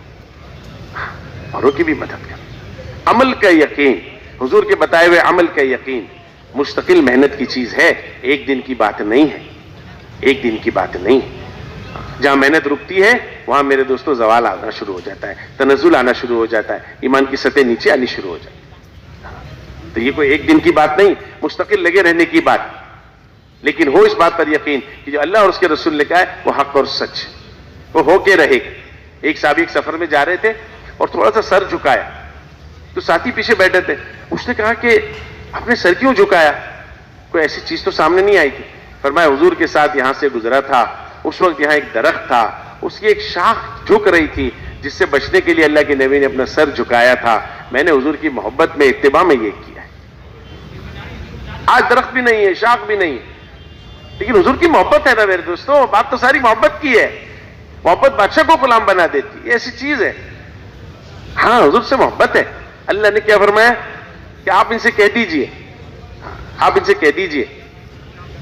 اوروں کی بھی مدد کرتا. عمل کا یقین، حضور کے بتائے ہوئے عمل کا یقین مستقل محنت کی چیز ہے، ایک دن کی بات نہیں ہے، ایک دن کی بات نہیں ہے. جہاں محنت رکتی ہے وہاں میرے دوستوں زوال آنا شروع ہو جاتا ہے، تنزل آنا شروع ہو جاتا ہے، ایمان کی سطح نیچے آنی شروع ہو جاتی ہے. تو یہ کوئی ایک دن کی بات نہیں، مستقل لگے رہنے کی بات. لیکن ہو اس بات پر یقین کہ جو اللہ اور اس کے رسول نے کہا ہے وہ حق اور سچ، وہ ہو کے رہے گا. ایک صحابی ایک سفر میں جا رہے تھے اور تھوڑا سا سر جھکایا تو ساتھی پیچھے بیٹھے تھے. اس نے کہا کہ آپ نے سر کیوں جھکایا؟ کوئی ایسی چیز تو سامنے نہیں آئی تھی. فرمایا حضور کے ساتھ یہاں سے گزرا تھا، اس وقت یہاں ایک درخت تھا، اس کی ایک شاخ جھک رہی تھی جس سے بچنے کے لیے اللہ کے نبی نے اپنا سر جھکایا تھا. میں نے حضور کی محبت میں، اتباع میں یہ کیا ہے. آج درخت بھی نہیں ہے، شاخ بھی نہیں ہے، لیکن حضور کی محبت ہے نا میرے دوستوں. بات تو ساری محبت کی ہے. محبت بادشاہ کو غلام بنا دیتی، یہ ایسی چیز ہے. ہاں حضور سے محبت ہے. اللہ نے کیا فرمایا کہ آپ ان سے کہہ دیجئے، آپ ان سے کہہ دیجئے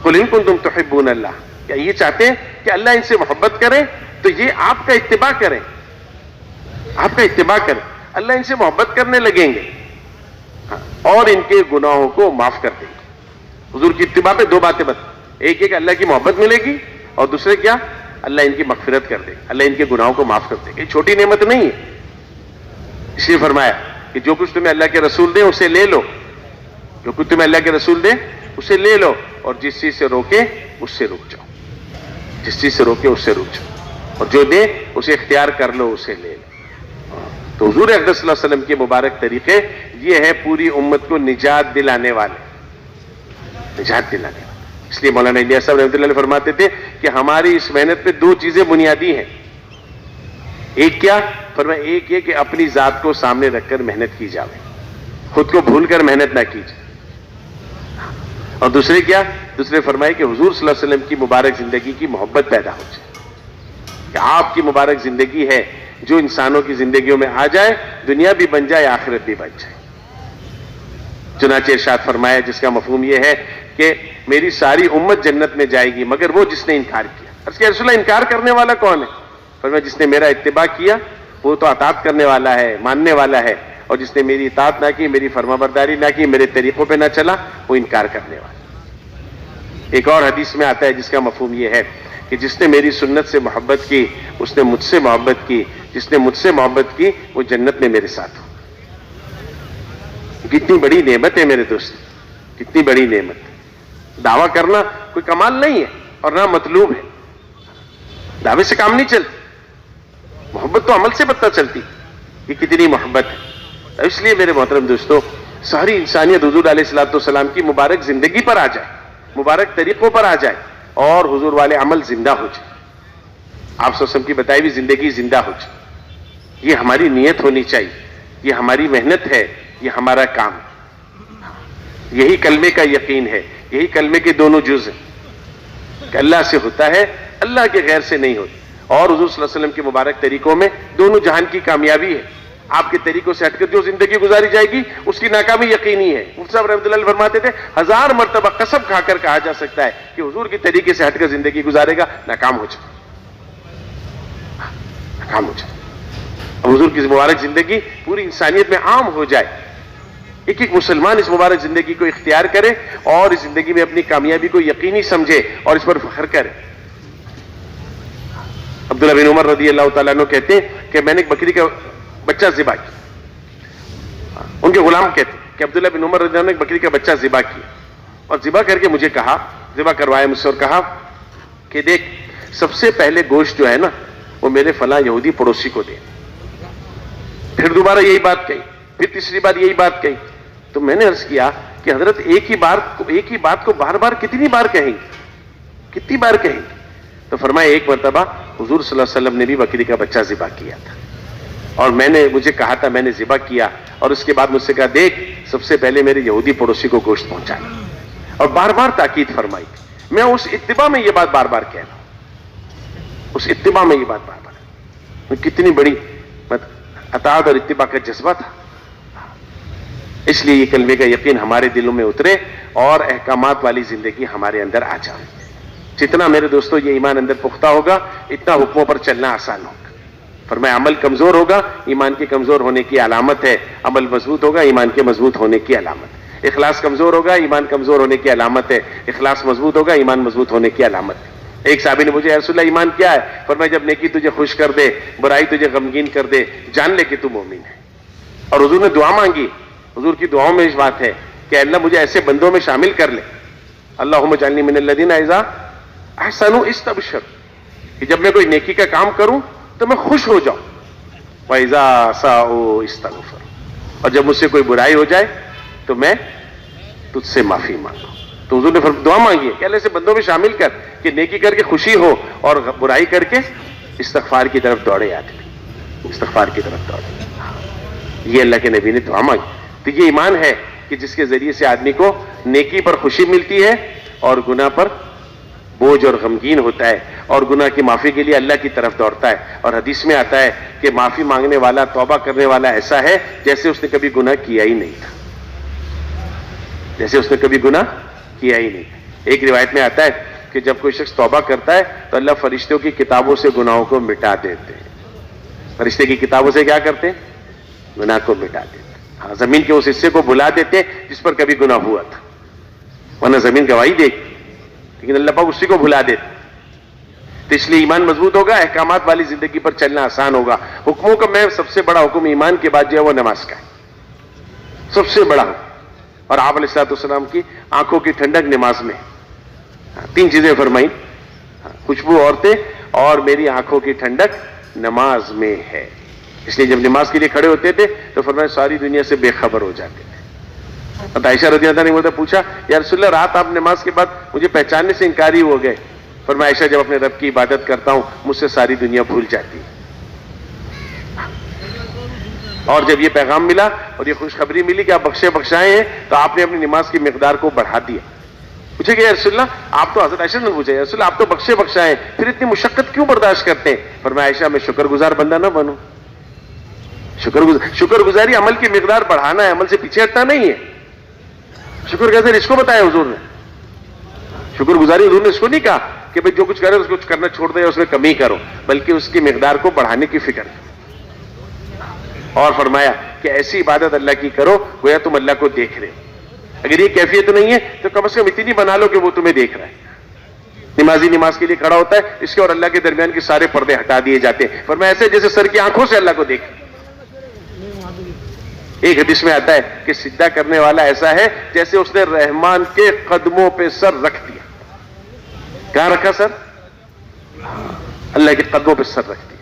قُلْ إِن كُنتُمْ تُحِبُّونَ اللَّهَ، کیا یہ چاہتے ہیں کہ اللہ ان سے محبت کرے تو یہ آپ کا اتباع کریں، آپ کا اتباع کریں. اللہ ان سے محبت کرنے لگیں گے اور ان کے گناہوں کو معاف کر دیں گے. حضور کی اتباع پہ 2 باتیں بتا، ایک کہ اللہ کی محبت ملے گی اور دوسرے کیا، اللہ ان کی مغفرت کر دے گا، اللہ ان کے گناہوں کو معاف کر دے گا. یہ چھوٹی نعمت نہیں ہے. اس لیے فرمایا کہ جو کچھ تمہیں اللہ کے رسول دیں اسے لے لو، جو کچھ تمہیں اللہ کے رسول دیں اسے لے لو، اور جس چیز سے روکے اس سے رک جاؤ، جس چیز سے روکے اس سے رک جاؤ، اور جو دے اسے اختیار کر لو، اسے لے لو. تو حضور اقدس صلی اللہ علیہ وسلم کے مبارک طریقے یہ ہے پوری امت کو نجات دلانے والے، نجات دلانے والے. اس لیے مولانا الیاس صاحب رحمۃ اللہ علیہ فرماتے تھے کہ ہماری اس محنت پہ 2 چیزیں بنیادی ہیں. ایک کیا؟ فرمایا ایک یہ کہ اپنی ذات کو سامنے رکھ کر محنت کی جائے، خود کو بھول کر محنت نہ کی جائے. اور دوسرے کیا؟ دوسرے فرمائے کہ حضور صلی اللہ علیہ وسلم کی مبارک زندگی کی محبت پیدا ہو جائے، کہ آپ کی مبارک زندگی ہے جو انسانوں کی زندگیوں میں آ جائے، دنیا بھی بن جائے، آخرت بھی بن جائے. چنانچہ ارشاد فرمایا جس کا مفہوم یہ ہے کہ میری ساری امت جنت میں جائے گی مگر وہ جس نے انکار کیا. عرض کیا رسول اللہ انکار کرنے والا کون ہے؟ فرمایا جس نے میرا اتباع کیا وہ تو اطاعت کرنے والا ہے، ماننے والا ہے، اور جس نے میری اطاعت نہ کی، میری فرما برداری نہ کی، میرے طریقوں پہ نہ چلا، وہ انکار کرنے والا. ایک اور حدیث میں آتا ہے جس کا مفہوم یہ ہے کہ جس نے میری سنت سے محبت کی اس نے مجھ سے محبت کی، جس نے مجھ سے محبت کی وہ جنت میں میرے ساتھ ہو. کتنی بڑی نعمت ہے میرے دوست، کتنی بڑی نعمت. دعویٰ کرنا کوئی کمال نہیں ہے اور نہ مطلوب ہے، دعوے سے کام نہیں چلتا، محبت تو عمل سے پتہ چلتی کہ کتنی محبت ہے. اس لیے میرے محترم دوستوں ساری انسانیت حضور علیہ الصلوۃ والسلام کی مبارک زندگی پر آ جائے، مبارک طریقوں پر آ جائے اور حضور والے عمل زندہ ہو جائے، آپ صلی اللہ علیہ وسلم کی بتائی ہوئی زندگی زندہ ہو جائے. یہ ہماری نیت ہونی چاہیے، یہ ہماری محنت ہے، یہ ہمارا کام ہے. یہی کلمے کا یقین ہے، یہی کلمے کے دونوں جز ہیں کہ اللہ سے ہوتا ہے، اللہ کے غیر سے نہیں ہوتا. اور حضور صلی اللہ علیہ وسلم کے مبارک طریقوں میں دونوں جہان کی کامیابی ہے. آپ کے طریقوں سے ہٹ کر جو زندگی گزاری جائے گی اس کی ناکامی یقینی ہے. مفتی صاحب رحمۃ اللہ علیہ فرماتے تھے 1000 مرتبہ قسم کھا کر کہا جا سکتا ہے کہ حضور کے طریقے سے ہٹ کر زندگی گزارے گا ناکام ہو جائے، ناکام ہو جائے. حضور کی مبارک زندگی پوری انسانیت میں عام ہو جائے، ایک ایک مسلمان اس مبارک زندگی کو اختیار کرے اور اس زندگی میں اپنی کامیابی کو یقینی سمجھے اور اس پر فخر کرے. عبداللہ بن عمر رضی اللہ تعالیٰ عنہ کہتے ہیں کہ میں نے ایک بکری کا بچہ ذبح کیا. ان کے غلام کہتے ہیں کہ عبداللہ بن عمر رضی اللہ عنہ نے ایک بکری کا بچہ ذبح کیا اور ذبح کر کے مجھے کہا، ذبح کروایا مجھ سے اور کہا کہ دیکھ سب سے پہلے گوشت جو ہے نا وہ میرے فلاں یہودی پڑوسی کو دے. پھر دوبارہ یہی بات کہی، پھر تیسری بار یہی بات کہی. تو میں نے عرض کیا کہ حضرت ایک ہی بات کو بار بار کتنی بار کہیں گے، کتنی بار کہیں گے؟ تو فرمایا ایک مرتبہ حضور صلی اللہ علیہ وسلم نے بھی بکری کا بچہ ذبح کیا تھا. اور مجھے کہا تھا، میں نے ذبح کیا، اور اس کے بعد مجھ سے کہا دیکھ سب سے پہلے میرے یہودی پڑوسی کو گوشت پہنچانا، اور بار بار تاکید فرمائی. میں اس اتباع میں یہ بات بار بار کہہ رہا ہوں، اس اتباع میں یہ بات بار بار، کتنی بڑی اطاعت اور اتباع کا جذبہ تھا. اس لیے یہ کلمے کا یقین ہمارے دلوں میں اترے اور احکامات والی زندگی ہمارے اندر آ جائے. جتنا میرے دوستو یہ ایمان اندر پختہ ہوگا اتنا حکموں پر چلنا آسان ہوگا. فرمایا عمل کمزور ہوگا ایمان کے کمزور ہونے کی علامت ہے، عمل مضبوط ہوگا ایمان کے مضبوط ہونے کی علامت. اخلاص کمزور ہوگا ایمان کمزور ہونے کی علامت ہے، اخلاص مضبوط ہوگا ایمان مضبوط ہونے کی علامت ہے. ایک صحابی نے مجھے، یا رسول اللہ ایمان کیا ہے؟ فرمایا جب نیکی تجھے خوش کر دے، برائی تجھے غمگین کر دے، جان لے کہ تو مومن ہے. اور حضور نے دعا مانگی. حضور کی دعاؤں میں اس بات ہے کہ اللہ مجھے ایسے بندوں میں شامل کر لے، اللہم اجعلنی من الذین اذا احسنوا استبشروا، کہ جب میں کوئی نیکی کا کام کروں تو میں خوش ہو جاؤں، وَإِذَا سَاءُوا اسْتَغْفَرُوا، اور جب مجھ سے کوئی برائی ہو جائے تو میں تجھ سے معافی مانگوں. تو حضور نے دعا مانگی ہے کہ اللہ سے بندوں میں شامل کر کہ نیکی کر کے خوشی ہو اور برائی کر کے استغفار کی طرف دوڑے آدمی، استغفار کی طرف دوڑے. یہ اللہ کے نبی نے دعا مانگی. تو یہ ایمان ہے کہ جس کے ذریعے سے آدمی کو نیکی پر خوشی ملتی ہے اور گناہ پر بوجھ اور غمگین ہوتا ہے، اور گناہ کی معافی کے لیے اللہ کی طرف دوڑتا ہے. اور حدیث میں آتا ہے کہ معافی مانگنے والا، توبہ کرنے والا ایسا ہے جیسے اس نے کبھی گناہ کیا ہی نہیں تھا، جیسے اس نے کبھی گناہ کیا ہی نہیں. ایک روایت میں آتا ہے کہ جب کوئی شخص توبہ کرتا ہے تو اللہ فرشتوں کی کتابوں سے گناہوں کو مٹا دیتے ہیں. فرشتے کی کتابوں سے کیا کرتے ہیں؟ گناہ کو مٹا دیتے ہیں. ہاں، زمین کے اس حصے کو بھلا دیتے ہیں جس پر کبھی گناہ ہوا تھا، ورنہ زمین گواہی دے گی، لیکن اللہ پاک اسی کو بھلا دیتے. تو اس لیے ایمان مضبوط ہوگا، احکامات والی زندگی پر چلنا آسان ہوگا. حکموں کا میں سب سے بڑا حکم ایمان کے بعد جو ہے وہ نماز کا ہے، سب سے بڑا حکم. اور آپ علیہ السلام کی آنکھوں کی ٹھنڈک نماز میں. 3 چیزیں فرمائیں، خوشبو عورتیں اور میری آنکھوں کی ٹھنڈک نماز میں ہے. اس لیے جب نماز کے لیے کھڑے ہوتے تھے تو فرمایا ساری دنیا سے بے خبر ہو جاتے تھے. عائشہ رضی اللہ عنہا نے پوچھا یا رسول اللہ رات آپ نماز کے بعد مجھے پہچاننے سے انکاری ہو گئے. فرمایا عائشہ جب اپنے رب کی عبادت کرتا ہوں مجھ سے ساری دنیا بھول جاتی ہے. اور جب یہ پیغام ملا اور یہ خوشخبری ملی کہ آپ بخشے بخشائے ہیں تو آپ نے اپنی نماز کی مقدار کو بڑھا دیا. پوچھے کہ یا رسول اللہ آپ تو، حضرت عائشہ نے پوچھا یا رسول اللہ آپ تو بخشے بخشائے ہیں پھر اتنی مشقت کیوں برداشت کرتے ہیں؟ فرمایا عائشہ میں شکر گزار بندہ نہ بنوں. شکر گزاری عمل کی مقدار بڑھانا ہے، عمل سے پیچھے ہٹنا نہیں ہے. شکر کیسے اس کو بتایا حضور نے. شکر گزاری حضور نے اس کو نہیں کہا کہ بھئی جو کچھ کرے اس کو کرنا چھوڑ دے یا اس میں کمی کرو، بلکہ اس کی مقدار کو بڑھانے کی فکر. اور فرمایا کہ ایسی عبادت اللہ کی کرو گویا تم اللہ کو دیکھ رہے. اگر یہ کیفیت نہیں ہے تو کم از کم اتنی بنا لو کہ وہ تمہیں دیکھ رہا ہے. نمازی نماز کے لیے کھڑا ہوتا ہے، اس کے اور اللہ کے درمیان کے سارے پردے ہٹا دیے جاتے ہیں. فرمایا ایسے جیسے سر کی آنکھوں سے اللہ کو دیکھ. ایک حدیث میں آتا ہے کہ سجدہ کرنے والا ایسا ہے جیسے اس نے رحمان کے قدموں پہ سر رکھ دیا. کہاں رکھا سر؟ اللہ کے قدموں پہ سر رکھ دیا.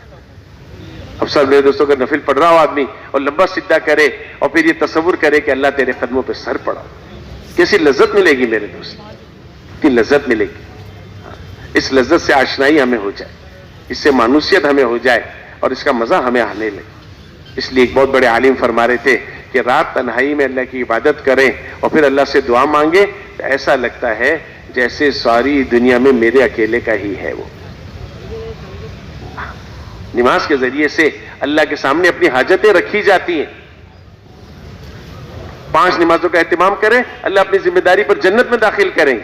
اب سر میرے دوستوں کا نفل پڑھ رہا ہو آدمی اور لمبا سجدہ کرے اور پھر یہ تصور کرے کہ اللہ تیرے قدموں پہ سر پڑا، کیسی لذت ملے گی میرے دوست، کتنی لذت ملے گی. اس لذت سے آشنائی ہمیں ہو جائے، اس سے مانوسیت ہمیں ہو جائے اور اس کا مزہ ہمیں آنے لگے. اس لیے ایک بہت بڑے عالم فرما رہے تھے کہ رات تنہائی میں اللہ کی عبادت کریں اور پھر اللہ سے دعا مانگے تو ایسا لگتا ہے جیسے ساری دنیا میں میرے اکیلے کا ہی ہے. وہ نماز کے ذریعے سے اللہ کے سامنے اپنی حاجتیں رکھی جاتی ہیں. 5 نمازوں کا اہتمام کریں، اللہ اپنی ذمہ داری پر جنت میں داخل کریں.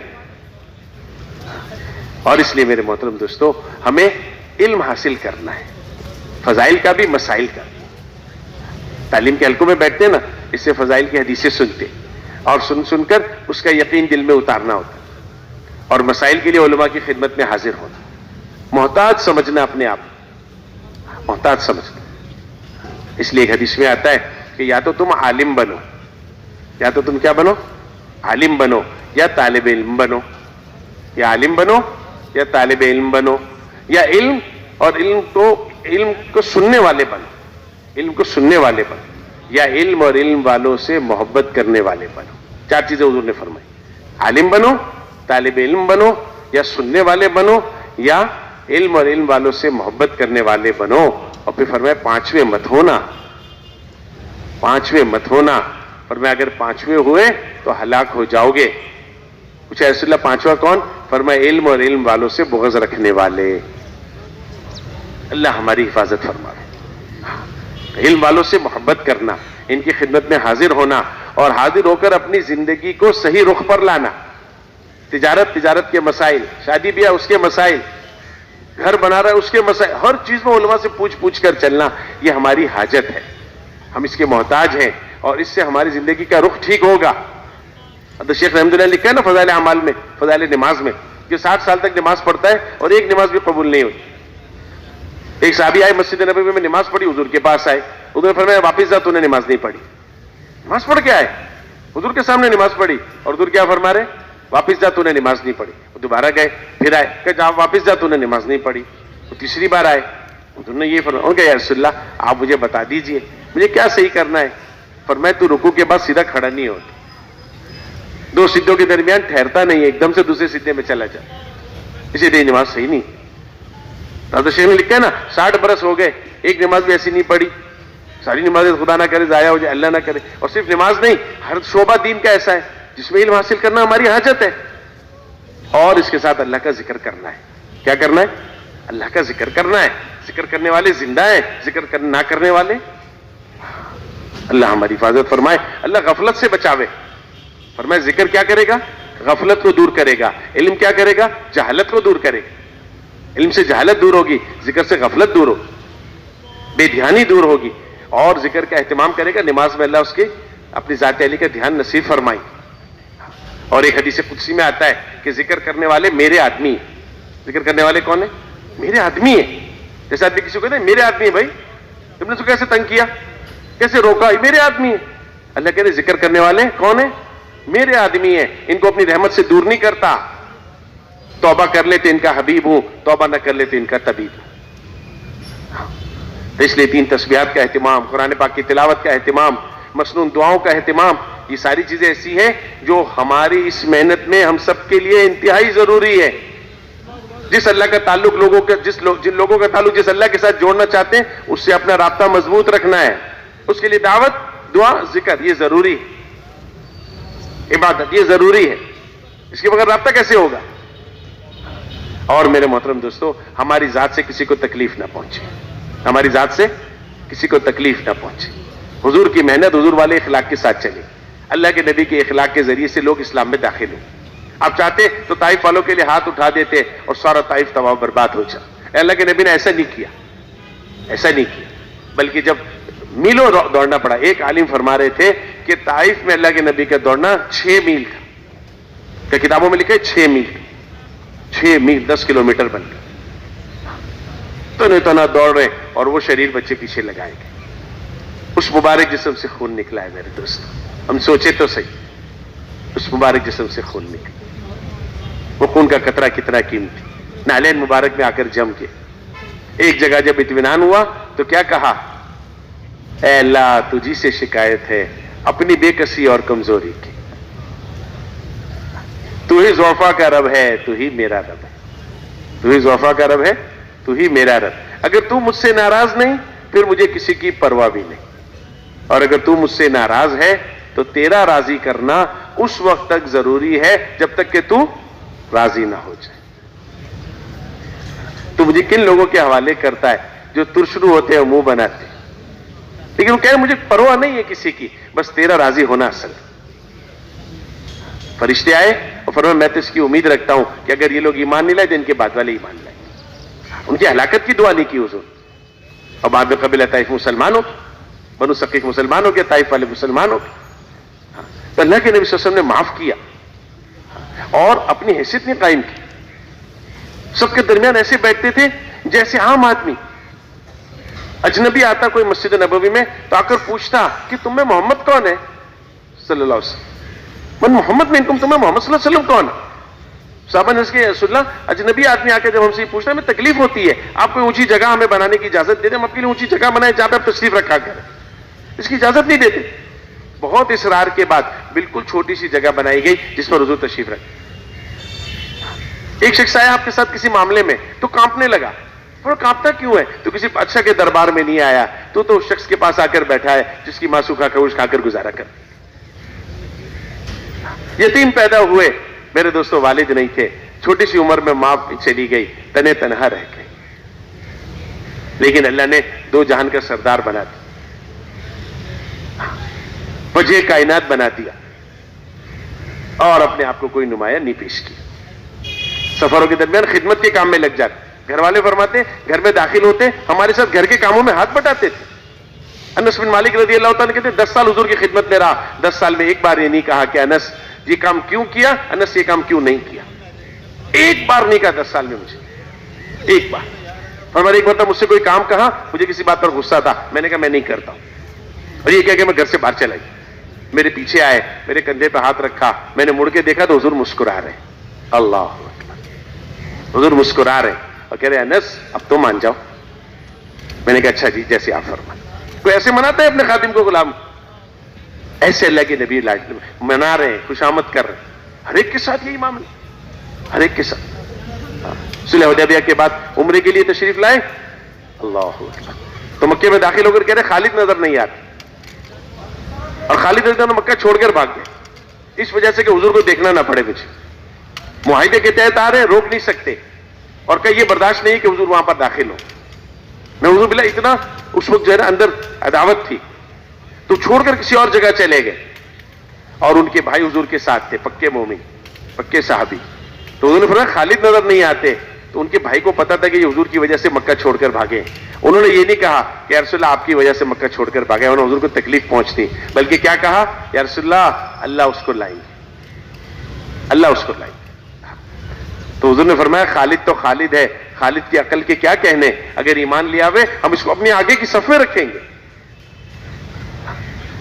اور اس لیے میرے محترم دوستو ہمیں علم حاصل کرنا ہے، فضائل کا بھی مسائل کا بھی. تعلیم کے حلقوں میں بیٹھتے ہیں نا، اس سے فضائل کی حدیثیں سنتے اور سن کر اس کا یقین دل میں اتارنا ہوتا ہے، اور مسائل کے لیے علماء کی خدمت میں حاضر ہونا. محتاج سمجھنا، اپنے آپ محتاج سمجھنا. اس لیے ایک حدیث میں آتا ہے کہ یا تو تم عالم بنو، یا تو تم کیا بنو؟ عالم بنو یا طالب علم بنو. یا عالم بنو یا طالب علم بنو، یا علم اور علم کو سننے والے بنو، علم کو سننے والے بنو، یا علم اور علم والوں سے محبت کرنے والے بنو. 4 چیزیں حضور نے فرمائی. عالم بنو، طالب علم بنو، یا سننے والے بنو، یا علم اور علم والوں سے محبت کرنے والے بنو. اور پھر فرمایا پانچویں مت ہونا, پانچویں مت ہونا. فرمایا اگر پانچویں ہوئے تو ہلاک ہو جاؤ گے. پوچھا رسول اللہ پانچواں کون؟ فرمایا علم اور علم والوں سے بغض رکھنے والے. اللہ ہماری حفاظت فرمائے. علم والوں سے محبت کرنا, ان کی خدمت میں حاضر ہونا, اور حاضر ہو کر اپنی زندگی کو صحیح رخ پر لانا. تجارت کے مسائل, شادی بیاہ اس کے مسائل, گھر بنا رہا ہے اس کے مسائل, ہر چیز میں علماء سے پوچھ کر چلنا, یہ ہماری حاجت ہے, ہم اس کے محتاج ہیں, اور اس سے ہماری زندگی کا رخ ٹھیک ہوگا. تو شیخ رحمۃ اللہ لکھا ہے نا فضائل اعمال میں, فضائل نماز میں, جو 60 سال تک نماز پڑھتا ہے اور ایک نماز بھی قبول نہیں ہوئی. ایک صحابی آئے مسجد نبوی میں نماز پڑھی, حضور کے پاس آئے, حضور نے فرمایا واپس جا, تو نے نماز نہیں پڑھی. نماز پڑھ کے آئے, حضور کے سامنے نماز پڑھی, اور حضور کیا فرما رہے؟ واپس جا, تو نے نماز نہیں پڑھی. وہ دوبارہ گئے, پھر آئے, کہ جا واپس جا, تو نے نماز نہیں پڑھی. وہ تیسری بار آئے, حضور نے یہ فرمایا, کہ یا رسول اللہ آپ مجھے بتا دیجئے مجھے کیا صحیح کرنا ہے. فرمایا تو رکوع کے بعد سیدھا کھڑا نہیں ہوتا, دو سجدوں کے درمیان ٹھہرتا نہیں ہے, ایک دم سے دوسرے سجدے میں چلا جائے, اسی لیے نماز صحیح نہیں. حضرت شیخ نے لکھا ہے نا 60 برس ہو گئے, ایک نماز بھی ایسی نہیں پڑھی. ساری نمازیں خدا نہ کرے ضائع ہو جائے, اللہ نہ کرے. اور صرف نماز نہیں, ہر شعبہ دین کا ایسا ہے جس میں علم حاصل کرنا ہماری حاجت ہے, اور اس کے ساتھ اللہ کا ذکر کرنا ہے. کیا کرنا ہے؟ اللہ کا ذکر کرنا ہے. ذکر کرنے والے زندہ ہیں, ذکر نہ کرنے والے. اللہ ہماری حفاظت فرمائے, اللہ غفلت سے بچاوے. فرمائے ذکر کیا کرے گا؟ غفلت کو دور کرے گا. علم کیا کرے گا؟ جہالت کو دور کرے گا. علم سے جہالت دور ہوگی, ذکر سے غفلت دور ہوگی, بے دھیانی دور ہوگی, اور ذکر کا اہتمام کرے گا. نماز میں اللہ اس کے اپنی ذات علی کا دھیان نصیب فرمائے. اور ایک حدیث قدسی میں آتا ہے کہ ذکر کرنے والے میرے آدمی. ذکر کرنے والے کون ہیں؟ میرے آدمی ہیں. جیسے آدمی کسی کو کہتے ہیں میرے آدمی ہے, بھائی تم نے اس کو کیسے تنگ کیا, کیسے روکا, میرے آدمی ہے. اللہ کہتے ہیں ذکر کرنے والے کون ہیں؟ میرے آدمی ہیں, ان کو اپنی رحمت سے دور نہیں کرتا. توبہ کر لیتے ان کا حبیب ہوں, توبہ نہ کر لیتے ان کا طبیب ہوں. اس لیے 3 تسبیحات کا اہتمام, قرآن پاک کی تلاوت کا اہتمام, مسنون دعاؤں کا اہتمام, یہ ساری چیزیں ایسی ہیں جو ہماری اس محنت میں ہم سب کے لیے انتہائی ضروری ہے. جس اللہ کا تعلق جن لوگوں کا تعلق جس اللہ کے ساتھ جوڑنا چاہتے ہیں, اس سے اپنا رابطہ مضبوط رکھنا ہے. اس کے لیے دعوت, دعا, ذکر یہ ضروری ہے, عبادت یہ ضروری ہے. اس کے بغیر رابطہ کیسے ہوگا؟ اور میرے محترم دوستو, ہماری ذات سے کسی کو تکلیف نہ پہنچے, ہماری ذات سے کسی کو تکلیف نہ پہنچے. حضور کی محنت حضور والے اخلاق کے ساتھ چلے. اللہ کے نبی کے اخلاق کے ذریعے سے لوگ اسلام میں داخل ہوں. آپ چاہتے تو طائف والوں کے لیے ہاتھ اٹھا دیتے اور سارا طائف تباہ برباد ہو جائے. اللہ کے نبی نے ایسا نہیں کیا, ایسا نہیں کیا, بلکہ جب میلوں دوڑنا پڑا. ایک عالم فرما رہے تھے کہ طائف میں اللہ کے نبی کا دوڑنا 6 میل تھا, کہ کتابوں میں لکھا ہے 6 میل, 6 میل 10 کلومیٹر بن گئے. تو نہ دوڑ رہے, اور وہ شریر بچے پیچھے لگائے گئے. اس مبارک جسم سے خون نکلا ہے میرے دوست, ہم سوچے تو صحیح, اس مبارک جسم سے خون نکلا. وہ خون کا قطرہ کتنا قیمتی. نالین مبارک میں آ کر جم کے ایک جگہ جب اطمینان ہوا تو کیا کہا؟ اے اللہ تجھی سے شکایت ہے اپنی بے کسی اور کمزوری کی. تو ہی ضعفاء کا رب ہے, تو ہی میرا رب ہے. تو ہی ضعفاء کا رب ہے, تو ہی میرا رب. اگر تو مجھ سے ناراض نہیں پھر مجھے کسی کی پرواہ بھی نہیں, اور اگر تو مجھ سے ناراض ہے تو تیرا راضی کرنا اس وقت تک ضروری ہے جب تک کہ تو راضی نہ ہو جائے. تو مجھے کن لوگوں کے حوالے کرتا ہے جو ترشرو ہوتے ہیں, منہ بناتے ہیں, لیکن وہ کہہ رہے مجھے پرواہ نہیں ہے کسی کی, بس تیرا راضی ہونا اصل. فرشتے آئے اور فرمایا میں تو اس کی امید رکھتا ہوں کہ اگر یہ لوگ ایمان نہیں لائے تو ان کے بعد والے ایمان لائے. ان کی ہلاکت کی دعا نہیں کی حضور. اور بعد میں قبیلہ طائف مسلمان ہو, بنو ثقیف مسلمان ہو گیا, طائف والے مسلمان ہو گئے. تو اللہ کے نبی صلی اللہ علیہ وسلم نے معاف کیا اور اپنی حیثیت نے قائم کی. سب کے درمیان ایسے بیٹھتے تھے جیسے عام آدمی. اجنبی آتا کوئی مسجد نبوی میں تو آ کر پوچھتا کہ تم میں محمد کون ہے صلی اللہ علیہ وسلم, من محمد منکم, تمہیں محمد صلی اللہ علیہ وسلم کون ہے؟ صحابہ نے اس کے رسول اللہ اجنبی آدمی آ کے جب ہم سے پوچھتا ہے ہمیں تکلیف ہوتی ہے, آپ کوئی اونچی جگہ ہمیں بنانے کی اجازت دے دیں, ہم آپ کے لیے اونچی جگہ بنائیں جہاں پہ آپ تشریف رکھا کریں. اس کی اجازت نہیں دیتے. بہت اصرار کے بعد بالکل چھوٹی سی جگہ بنائی گئی جس پر حضور تشریف رکھے. ایک شخص آیا آپ کے ساتھ کسی معاملے میں تو کانپنے لگا. کانپتا کیوں ہے؟ تو کسی بادشاہ کے دربار میں نہیں آیا, تو اس شخص کے پاس آ کر بیٹھا ہے جس کی ماں سوکھا کھوش کھا کر گزارا کر. یتیم پیدا ہوئے میرے دوستوں, والد نہیں تھے, چھوٹی سی عمر میں ماں چلی گئی, تنے تنہا رہ گئے, لیکن اللہ نے دو جہان کا سردار بنا دیا, وجہ کائنات بنا دیا, اور اپنے آپ کو کوئی نمایاں نہیں پیش کیا. سفروں کے درمیان خدمت کے کام میں لگ جاتے. گھر والے فرماتے گھر میں داخل ہوتے ہمارے ساتھ گھر کے کاموں میں ہاتھ بٹاتے تھے. انس بن مالک رضی اللہ تعالیٰ کہتے 10 سال حضور کی خدمت میں رہا, 10 سال میں ایک بار یہ نہیں کہا کہ انس یہ کام کیوں کیا, انس یہ کام کیوں نہیں کیا. ایک بار نہیں کہا 10 سال میں مجھے, ایک بار. فرمایا ایک بار مجھ سے کوئی کام کہا, مجھے کسی بات پر غصہ تھا, میں نے کہا میں نہیں کرتا ہوں, اور یہ کہہ کہ میں گھر سے باہر چلا گیا. میرے پیچھے آئے, میرے کندھے پہ ہاتھ رکھا, میں نے مڑ کے دیکھا تو حضور مسکرا رہے. اللہ اکبر, حضور مسکرا رہے اور کہہ رہے انس اب تو مان جاؤ. میں نے کہا اچھا جی جیسے آپ فرمائیں. کوئی ایسے مناتا ہے اپنے خادم کو غلام؟ ایسے اللہ کے نبی منا رہے ہیں, خوشامد کر رہے ہیں. ہر ایک کے ساتھ یہی معاملہ, ہر ایک کے ساتھ. صلح حدیبیہ کے بعد عمرے کے لیے تشریف لائے, اللہ اکبر, تو مکے میں داخل ہو کر کہہ رہے خالد نظر نہیں آتے, اور خالد رضی اللہ عنہ مکہ چھوڑ کر بھاگ گئے اس وجہ سے کہ حضور کو دیکھنا نہ پڑے مجھے. معاہدے کے تحت آ رہے ہیں, روک نہیں سکتے, اور کہ یہ برداشت نہیں کہ حضور وہاں پر داخل ہو. میں حضور باللہ اتنا اس وقت جو ہے نا اندر عداوت تھی, تو چھوڑ کر کسی اور جگہ چلے گئے, اور ان کے بھائی حضور کے ساتھ تھے, پکے مومن, پکے صحابی. تو حضور نے فرمایا خالد نظر نہیں آتے, تو ان کے بھائی کو پتا تھا کہ یہ حضور کی وجہ سے مکہ چھوڑ کر بھاگے. انہوں نے یہ نہیں کہا کہ یا رسول اللہ آپ کی وجہ سے مکہ چھوڑ کر بھاگے, انہوں نے حضور کو تکلیف پہنچتی, بلکہ کیا کہا یا رسول اللہ اللہ اس کو لائیں گے, اللہ اس کو لائیں گے. تو حضور نے فرمایا خالد تو خالد ہے, خالد کی عقل کے کیا کہنے, اگر ایمان لیا ہوئے ہم اس کو اپنے آگے کی صف میں رکھیں گے.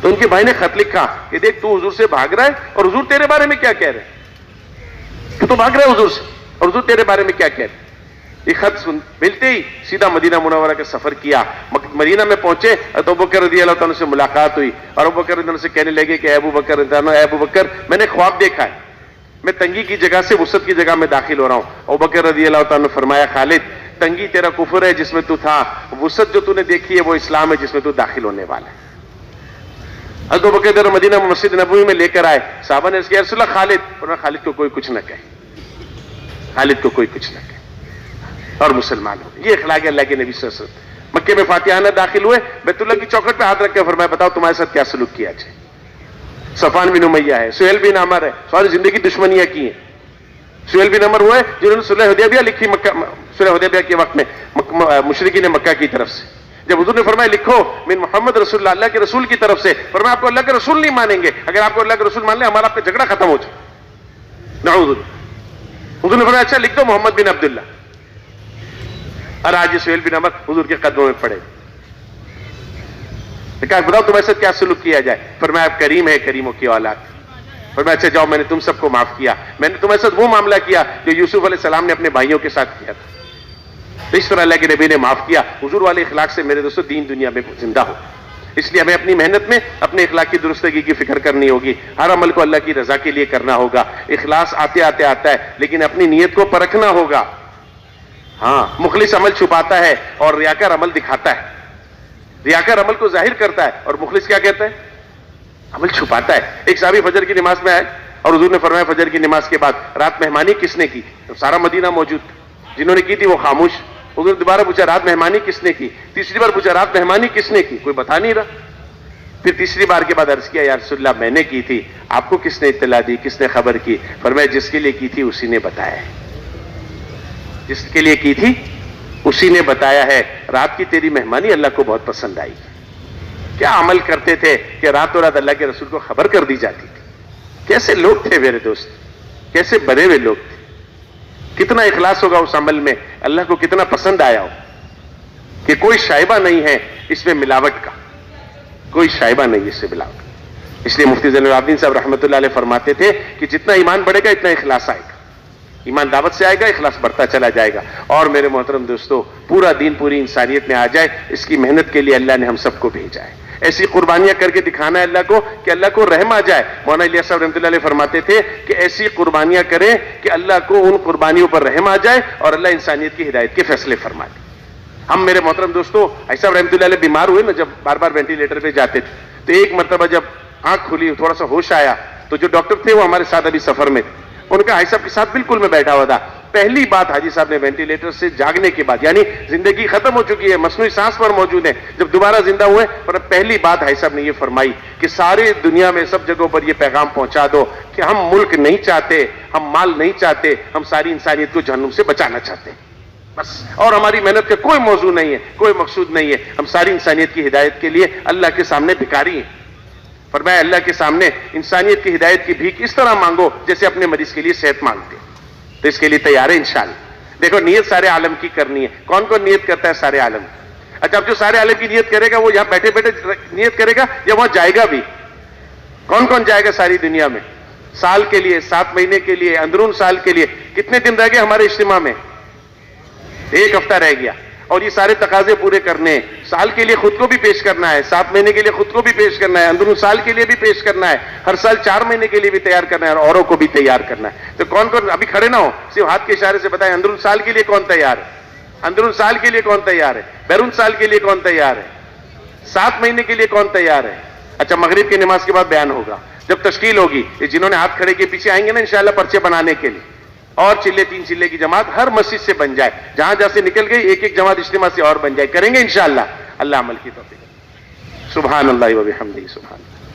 تو ان کے بھائی نے خط لکھا کہ دیکھ تو حضور سے بھاگ رہا ہے, اور حضور تیرے بارے میں کیا کہہ رہے ہیں, تو بھاگ رہا ہے حضور سے, اور حضور تیرے بارے میں کیا کہہ رہے ہیں. یہ خط ملتے ہی سیدھا مدینہ منورہ کا سفر کیا. مدینہ میں پہنچے تو ابوبکر رضی اللہ تعالیٰ سے ملاقات ہوئی, اور ابوبکر رضی اللہ عنہ سے کہنے لگے کہ اے ابوبکر میں نے خواب دیکھا ہے, میں تنگی کی جگہ سے وسعت کی جگہ میں داخل ہو رہا ہوں. ابوبکر رضی اللہ تعالیٰ نے فرمایا خالد تنگی تیرا کفر ہے جس میں تو تھا, وسعت جو تو نے دیکھی ہے وہ اسلام ہے جس میں تو داخل ہونے والا ہے. ابوبکر مدینہ مسجد نبوی میں لے کر آئے, صحابہ نے کہا رسول اللہ خالد, فرمایا خالد کو کوئی کچھ نہ کہے, خالد کو کوئی کچھ نہ کہے, اور مسلمان ہو. یہ اخلاق ہے اللہ کے نبی صلی اللہ علیہ وسلم. مکے میں فاتحانہ داخل ہوئے, بیت اللہ کی چوکھٹ پہ ہاتھ رکھ کے فرمایا بتاؤ تمہارے ساتھ کیا سلوک کیا جائے. صفوان بن امیہ ہے, سہیل بن عمر ہے, ساری زندگی دشمنیاں کی ہیں. سہیل بن عمر ہوئے جنہوں نے صلح حدیبیہ لکھی مکہ, صلح حدیبیہ کے وقت میں مشرکین مکہ کی طرف سے. جب حضور نے فرمایا لکھو من محمد رسول اللہ, اللہ کے رسول کی طرف سے, فرمایا آپ کو اللہ کے رسول نہیں مانیں گے, اگر آپ کو اللہ کے رسول مان لیں ہمارا آپ کا جھگڑا ختم ہو جائے. نعوذ باللہ. حضور نے فرمایا اچھا لکھ دو محمد بن عبداللہ, اور آج یہ سہیل بن عمر حضور کے قدموں میں پڑے. کہا بتاؤ تمہارے ساتھ کیا سلوک کیا جائے, فرمایا آپ کریم ہے, کریموں کی اولاد. فرمایا اچھا جاؤ میں نے تم سب کو معاف کیا, میں نے تمہارے ساتھ وہ معاملہ کیا جو یوسف علیہ السلام نے اپنے بھائیوں کے ساتھ کیا تھا. اس طرح اللہ کے نبی نے معاف کیا. حضور والے اخلاق سے میرے دوستو دین دنیا میں زندہ ہو. اس لیے ہمیں اپنی محنت میں اپنے اخلاق کی درستگی کی فکر کرنی ہوگی. ہر عمل کو اللہ کی رضا کے لیے کرنا ہوگا. اخلاص آتے آتے آتا ہے, لیکن اپنی نیت کو پرکھنا ہوگا. ہاں, مخلص عمل چھپاتا ہے اور ریاکار عمل دکھاتا ہے. ریاکار عمل کو ظاہر کرتا ہے, اور مخلص کیا کہتا ہے, عمل چھپاتا ہے. ایک صحابی فجر کی نماز میں آئے, اور حضور نے فرمایا فجر کی نماز کے بعد رات مہمانی کس نے کی؟ سارا مدینہ موجود, جنہوں نے کی تھی وہ خاموش. حضور نے دوبارہ پوچھا رات مہمانی کس نے کی؟ تیسری بار پوچھا رات مہمانی کس نے کی؟ کوئی بتا نہیں رہا. پھر تیسری بار کے بعد عرض کیا یا رسول اللہ میں نے کی تھی, آپ کو کس نے اطلاع دی, کس نے خبر کی؟ فرمایا جس کے لیے کی تھی اسی نے بتایا ہے, جس کے لیے کی تھی اسی نے بتایا ہے. رات کی تیری مہمانی اللہ کو بہت پسند آئی. کیا عمل کرتے تھے کہ راتوں رات اللہ کے رسول کو خبر کر دی جاتی تھی. کیسے لوگ تھے میرے دوست, کیسے بنے ہوئے لوگ تھے. کتنا اخلاص ہوگا اس عمل میں, اللہ کو کتنا پسند آیا ہو کہ کوئی شائبہ نہیں ہے اس میں ملاوٹ کا, کوئی شائبہ نہیں اس سے ملاوٹ. اس لیے مفتی زین العابدین صاحب رحمۃ اللہ علیہ فرماتے تھے کہ جتنا ایمان بڑھے گا اتنا اخلاص آئے گا. ایمان دعوت سے آئے گا, اخلاص بڑھتا چلا جائے گا. اور میرے محترم دوستو, پورا دین پوری انسانیت میں آ جائے, اس کی محنت کے لیے اللہ نے ہم سب کو بھیجا ہے. ایسی قربانیاں کر کے دکھانا ہے اللہ کو کہ اللہ کو رحم آ جائے. مولانا الیاس صاحب رحمۃ اللہ علیہ فرماتے تھے کہ ایسی قربانیاں کریں کہ اللہ کو ان قربانیوں پر رحم آ جائے اور اللہ انسانیت کی ہدایت کے فیصلے فرما دے. ہم میرے محترم دوستو صاحب رحمۃ اللہ علیہ بیمار ہوئے نا, جب بار بار وینٹیلیٹر پہ جاتے تھے, تو ایک مرتبہ جب آنکھ کھلی, تھوڑا سا ہوش آیا, تو جو ڈاکٹر تھے وہ ہمارے ساتھ ابھی سفر میں تھے, ان کا حاجی صاحب کے ساتھ بالکل میں بیٹھا ہوا تھا. پہلی بات حاجی صاحب نے وینٹیلیٹر سے جاگنے کے بعد, یعنی زندگی ختم ہو چکی ہے, مصنوعی سانس پر موجود ہے, جب دوبارہ زندہ ہوئے, پر پہلی بات حاجی صاحب نے یہ فرمائی کہ ساری دنیا میں سب جگہوں پر یہ پیغام پہنچا دو کہ ہم ملک نہیں چاہتے, ہم مال نہیں چاہتے, ہم ساری انسانیت کو جہنم سے بچانا چاہتے ہیں بس. اور ہماری محنت کا کوئی موضوع نہیں ہے, کوئی مقصود نہیں ہے, ہم ساری انسانیت کی ہدایت کے لیے اللہ کے سامنے بھکاری ہیں. فرمایا اللہ کے سامنے انسانیت کی ہدایت کی بھیک اس طرح مانگو جیسے اپنے مریض کے لیے صحت مانگتے. تو اس کے لیے تیار ہے انشاءاللہ. دیکھو نیت سارے عالم کی کرنی ہے. کون کون نیت کرتا ہے سارے عالم کی؟ اچھا, اب جو سارے عالم کی نیت کرے گا وہ یہاں بیٹھے بیٹھے نیت کرے گا یا وہاں جائے گا بھی؟ کون کون جائے گا ساری دنیا میں؟ سال کے لیے, 7 مہینے کے لیے, اندرون سال کے لیے. کتنے دن رہ گئے ہمارے اجتماع میں؟ 1 ہفتہ رہ گیا. اور یہ سارے تقاضے پورے کرنے ہیں. سال کے لیے خود کو بھی پیش کرنا ہے, 7 مہینے کے لیے خود کو بھی پیش کرنا ہے, اندرون سال کے لیے بھی پیش کرنا ہے, ہر سال 4 مہینے کے لیے بھی تیار کرنا ہے, اور اوروں کو بھی تیار کرنا ہے. تو کون کون ابھی کھڑے نہ ہو, صرف ہاتھ کے اشارے سے بتائیں اندرون سال کے لیے کون تیار ہے, اندرون سال کے لیے کون تیار ہے, بیرون سال کے لیے کون تیار ہے, 7 مہینے کے لیے کون تیار ہے. اچھا, مغرب کی نماز کے بعد بیان ہوگا جب تشکیل ہوگی. یہ جنہوں نے ہاتھ کھڑے کیے پیچھے آئیں گے نا انشاءاللہ پرچے بنانے کے لیے, اور چلے 3 چلے کی جماعت ہر مسجد سے بن جائے, جہاں جہاں سے نکل گئی ایک جماعت اجتماع سے اور بن جائے. کریں گے انشاءاللہ. اللہ عمل کی توفیق. سبحان اللہ و بحمدہ, سبحان اللہ.